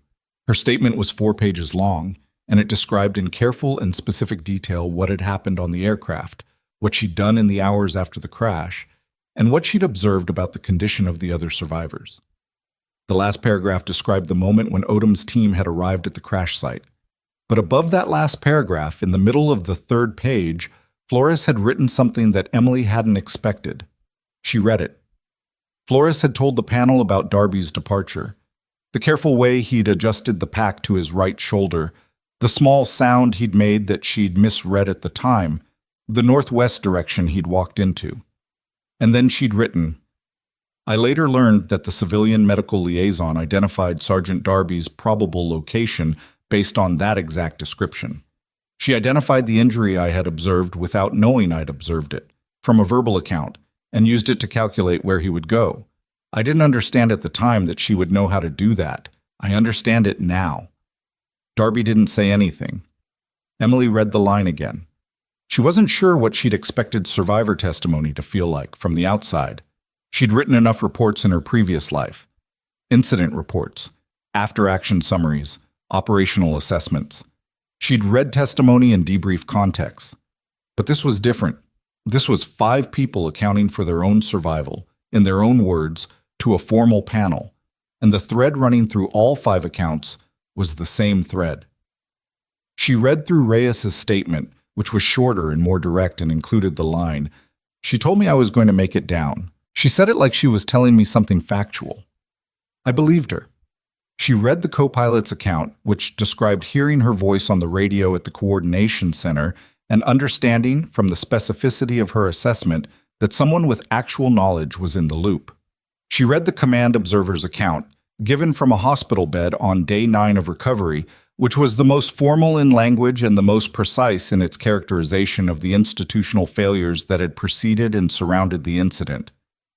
Her statement was 4 pages long, and it described in careful and specific detail what had happened on the aircraft, what she'd done in the hours after the crash, and what she'd observed about the condition of the other survivors. The last paragraph described the moment when Odom's team had arrived at the crash site. But above that last paragraph, in the middle of the 3rd page, Flores had written something that Emily hadn't expected. She read it. Flores had told the panel about Darby's departure, the careful way he'd adjusted the pack to his right shoulder, the small sound he'd made that she'd misread at the time, the northwest direction he'd walked into. And then she'd written, "I later learned that the civilian medical liaison identified Sergeant Darby's probable location based on that exact description. She identified the injury I had observed without knowing I'd observed it, from a verbal account, and used it to calculate where he would go. I didn't understand at the time that she would know how to do that. I understand it now." Darby didn't say anything. Emily read the line again. She wasn't sure what she'd expected survivor testimony to feel like from the outside. She'd written enough reports in her previous life. Incident reports, after-action summaries, operational assessments. She'd read testimony in debrief contexts. But this was different. This was 5 people accounting for their own survival, in their own words, to a formal panel, and the thread running through all 5 accounts was the same thread. She read through Reyes's statement, which was shorter and more direct and included the line, "She told me I was going to make it down. She said it like she was telling me something factual." I believed her. She read the co-pilot's account, which described hearing her voice on the radio at the coordination center and understanding, from the specificity of her assessment, that someone with actual knowledge was in the loop. She read the command observer's account, given from a hospital bed on day 9 of recovery, which was the most formal in language and the most precise in its characterization of the institutional failures that had preceded and surrounded the incident.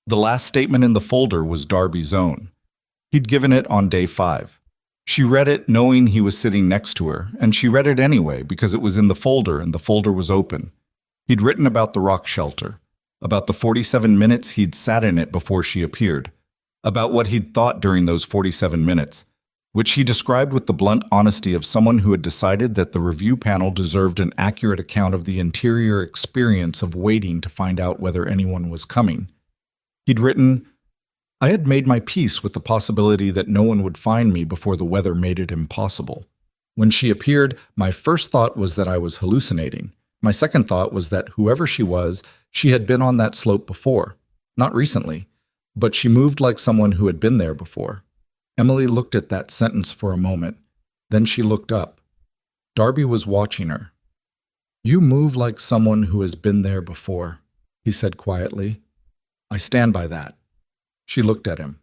The last statement in the folder was Darby's own. He'd given it on day 5. She read it knowing he was sitting next to her, and she read it anyway because it was in the folder and the folder was open. He'd written about the rock shelter, about the 47 minutes he'd sat in it before she appeared, about what he'd thought during those 47 minutes, which he described with the blunt honesty of someone who had decided that the review panel deserved an accurate account of the interior experience of waiting to find out whether anyone was coming. He'd written, I had made my peace with the possibility that no one would find me before the weather made it impossible. When she appeared, my first thought was that I was hallucinating. My second thought was that whoever she was, she had been on that slope before. Not recently, but she moved like someone who had been there before. Emily looked at that sentence for a moment. Then she looked up. Darby was watching her. "You move like someone who has been there before," he said quietly. "I stand by that." She looked at him.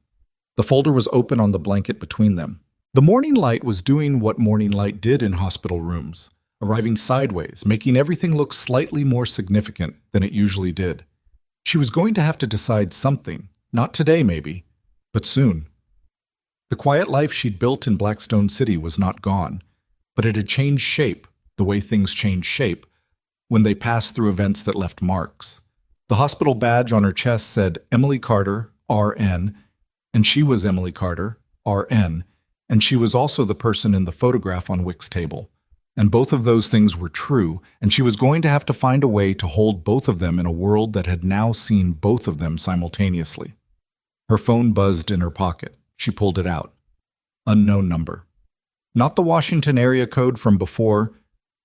The folder was open on the blanket between them. The morning light was doing what morning light did in hospital rooms, arriving sideways, making everything look slightly more significant than it usually did. She was going to have to decide something, not today maybe, but soon. The quiet life she'd built in Blackstone City was not gone, but it had changed shape, the way things change shape, when they passed through events that left marks. The hospital badge on her chest said Emily Carter, RN, and she was Emily Carter, RN, and she was also the person in the photograph on Wick's table. And both of those things were true, and she was going to have to find a way to hold both of them in a world that had now seen both of them simultaneously. Her phone buzzed in her pocket. She pulled it out. Unknown number. Not the Washington area code from before.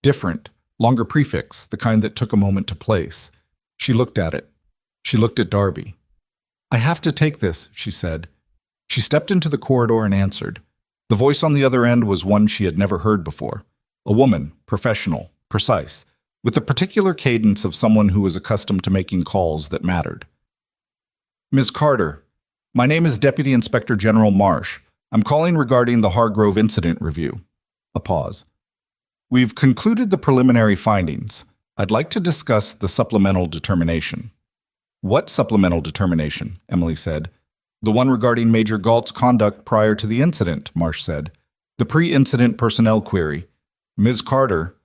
Different, longer prefix, the kind that took a moment to place. She looked at it. She looked at Darby. "I have to take this," she said. She stepped into the corridor and answered. The voice on the other end was one she had never heard before. A woman, professional, precise, with the particular cadence of someone who was accustomed to making calls that mattered. "Ms. Carter, my name is Deputy Inspector General Marsh. I'm calling regarding the Hargrove Incident Review." A pause. "We've concluded the preliminary findings. I'd like to discuss the supplemental determination." "What supplemental determination?" Emily said. "The one regarding Major Galt's conduct prior to the incident," Marsh said. "The pre-incident personnel query." "Ms. Carter."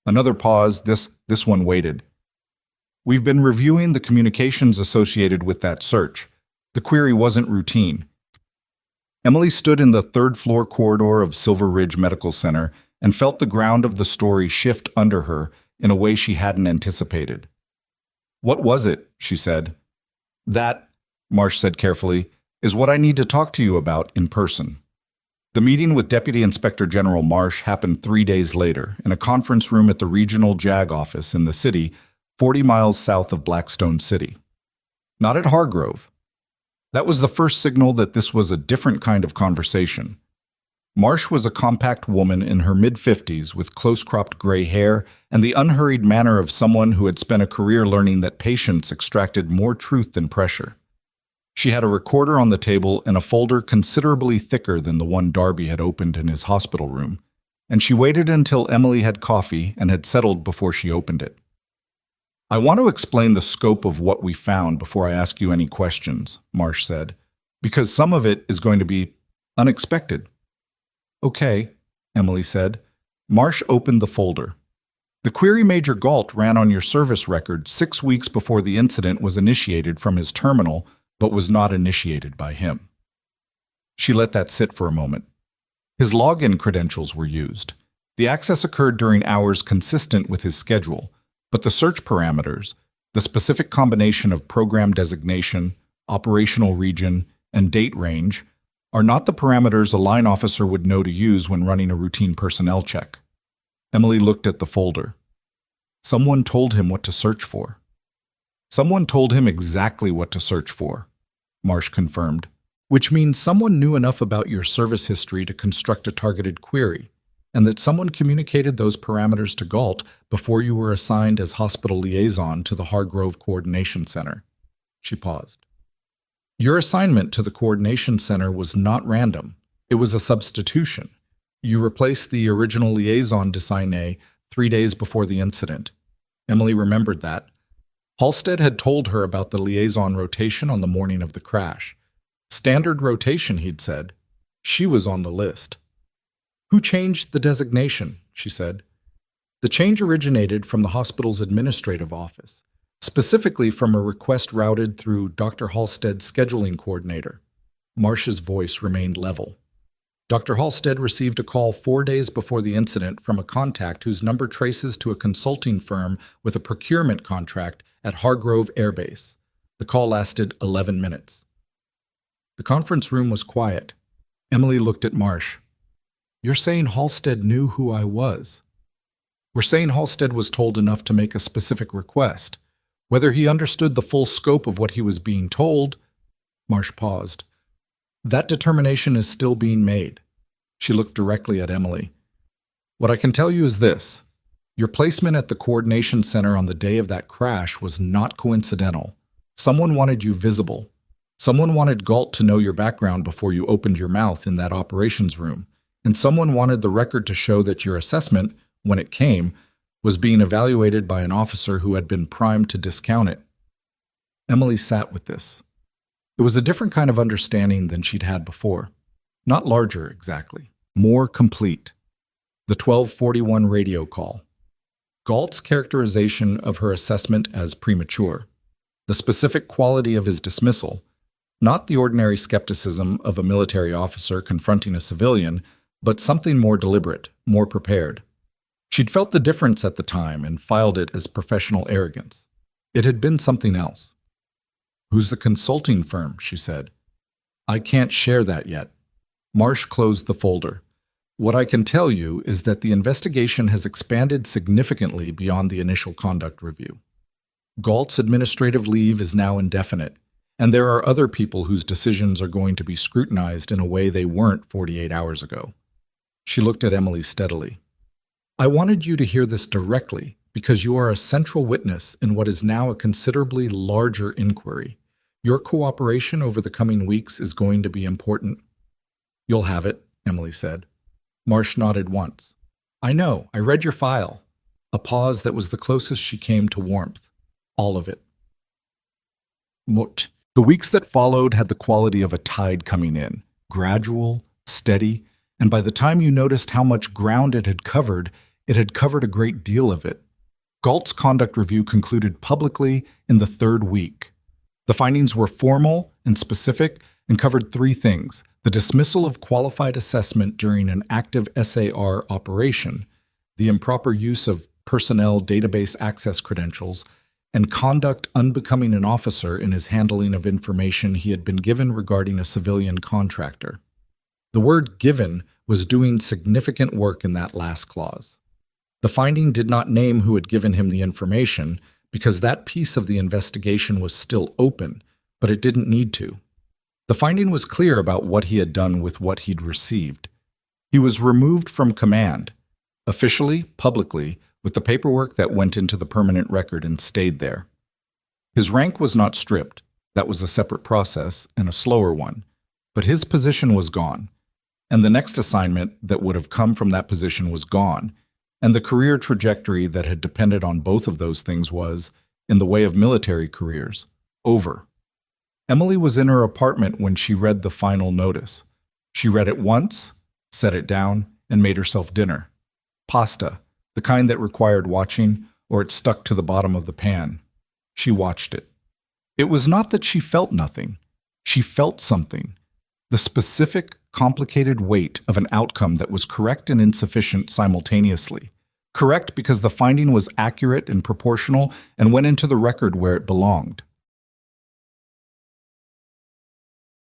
Another pause. This one waited. "We've been reviewing the communications associated with that search. The query wasn't routine." Emily stood in the third-floor corridor of Silver Ridge Medical Center and felt the ground of the story shift under her in a way she hadn't anticipated. "What was it?" she said. "That," Marsh said carefully, "is what I need to talk to you about in person." The meeting with Deputy Inspector General Marsh happened 3 days later in a conference room at the regional JAG office in the city, 40 miles south of Blackstone City. Not at Hargrove. That was the first signal that this was a different kind of conversation. Marsh was a compact woman in her mid-50s with close-cropped gray hair and the unhurried manner of someone who had spent a career learning that patience extracted more truth than pressure. She had a recorder on the table and a folder considerably thicker than the one Darby had opened in his hospital room, and she waited until Emily had coffee and had settled before she opened it. "I want to explain the scope of what we found before I ask you any questions," Marsh said, "because some of it is going to be unexpected." "Okay," Emily said. Marsh opened the folder. "The query Major Galt ran on your service record 6 weeks before the incident was initiated from his terminal, but was not initiated by him." She let that sit for a moment. His login credentials were used. The access occurred during hours consistent with his schedule, but the search parameters, the specific combination of program designation, operational region, and date range, are not the parameters a line officer would know to use when running a routine personnel check. Emily looked at the folder. Someone told him what to search for. Someone told him exactly what to search for, Marsh confirmed, which means someone knew enough about your service history to construct a targeted query, and that someone communicated those parameters to Galt before you were assigned as hospital liaison to the Hargrove Coordination Center. She paused. Your assignment to the Coordination Center was not random. It was a substitution. You replaced the original liaison designee 3 days before the incident. Emily remembered that. Halstead had told her about the liaison rotation on the morning of the crash. Standard rotation, he'd said. She was on the list. "Who changed the designation?" she said. "The change originated from the hospital's administrative office, specifically from a request routed through Dr. Halstead's scheduling coordinator." Marsh's voice remained level. "Dr. Halstead received a call 4 days before the incident from a contact whose number traces to a consulting firm with a procurement contract at Hargrove Air Base. The call lasted 11 minutes. The conference room was quiet. Emily looked at Marsh. "You're saying Halstead knew who I was?" "We're saying Halstead was told enough to make a specific request. Whether he understood the full scope of what he was being told..." Marsh paused. "That determination is still being made." She looked directly at Emily. "What I can tell you is this. Your placement at the coordination center on the day of that crash was not coincidental. Someone wanted you visible. Someone wanted Galt to know your background before you opened your mouth in that operations room. And someone wanted the record to show that your assessment, when it came, was being evaluated by an officer who had been primed to discount it." Emily sat with this. It was a different kind of understanding than she'd had before. Not larger, exactly. More complete. The 1241 radio call. Galt's characterization of her assessment as premature. The specific quality of his dismissal. Not the ordinary skepticism of a military officer confronting a civilian, but something more deliberate, more prepared. She'd felt the difference at the time and filed it as professional arrogance. It had been something else. "Who's the consulting firm?" she said. "I can't share that yet." Marsh closed the folder. "What I can tell you is that the investigation has expanded significantly beyond the initial conduct review. Galt's administrative leave is now indefinite, and there are other people whose decisions are going to be scrutinized in a way they weren't 48 hours ago." She looked at Emily steadily. "I wanted you to hear this directly because you are a central witness in what is now a considerably larger inquiry. Your cooperation over the coming weeks is going to be important." "You'll have it," Emily said. Marsh nodded once. "I know, I read your file." A pause that was the closest she came to warmth. "All of it." The weeks that followed had the quality of a tide coming in, gradual, steady, and by the time you noticed how much ground it had covered a great deal of it. Galt's conduct review concluded publicly in the 3rd week. The findings were formal and specific and covered 3 things: the dismissal of qualified assessment during an active SAR operation, the improper use of personnel database access credentials, and conduct unbecoming an officer in his handling of information he had been given regarding a civilian contractor. The word "given" was doing significant work in that last clause. The finding did not name who had given him the information because that piece of the investigation was still open, but it didn't need to. The finding was clear about what he had done with what he'd received. He was removed from command, officially, publicly, with the paperwork that went into the permanent record and stayed there. His rank was not stripped. That was a separate process and a slower one. But his position was gone, and the next assignment that would have come from that position was gone, and the career trajectory that had depended on both of those things was, in the way of military careers, over. Emily was in her apartment when she read the final notice. She read it once, set it down, and made herself dinner. Pasta, the kind that required watching, or it stuck to the bottom of the pan. She watched it. It was not that she felt nothing. She felt something. The specific, complicated weight of an outcome that was correct and insufficient simultaneously. Correct because the finding was accurate and proportional and went into the record where it belonged.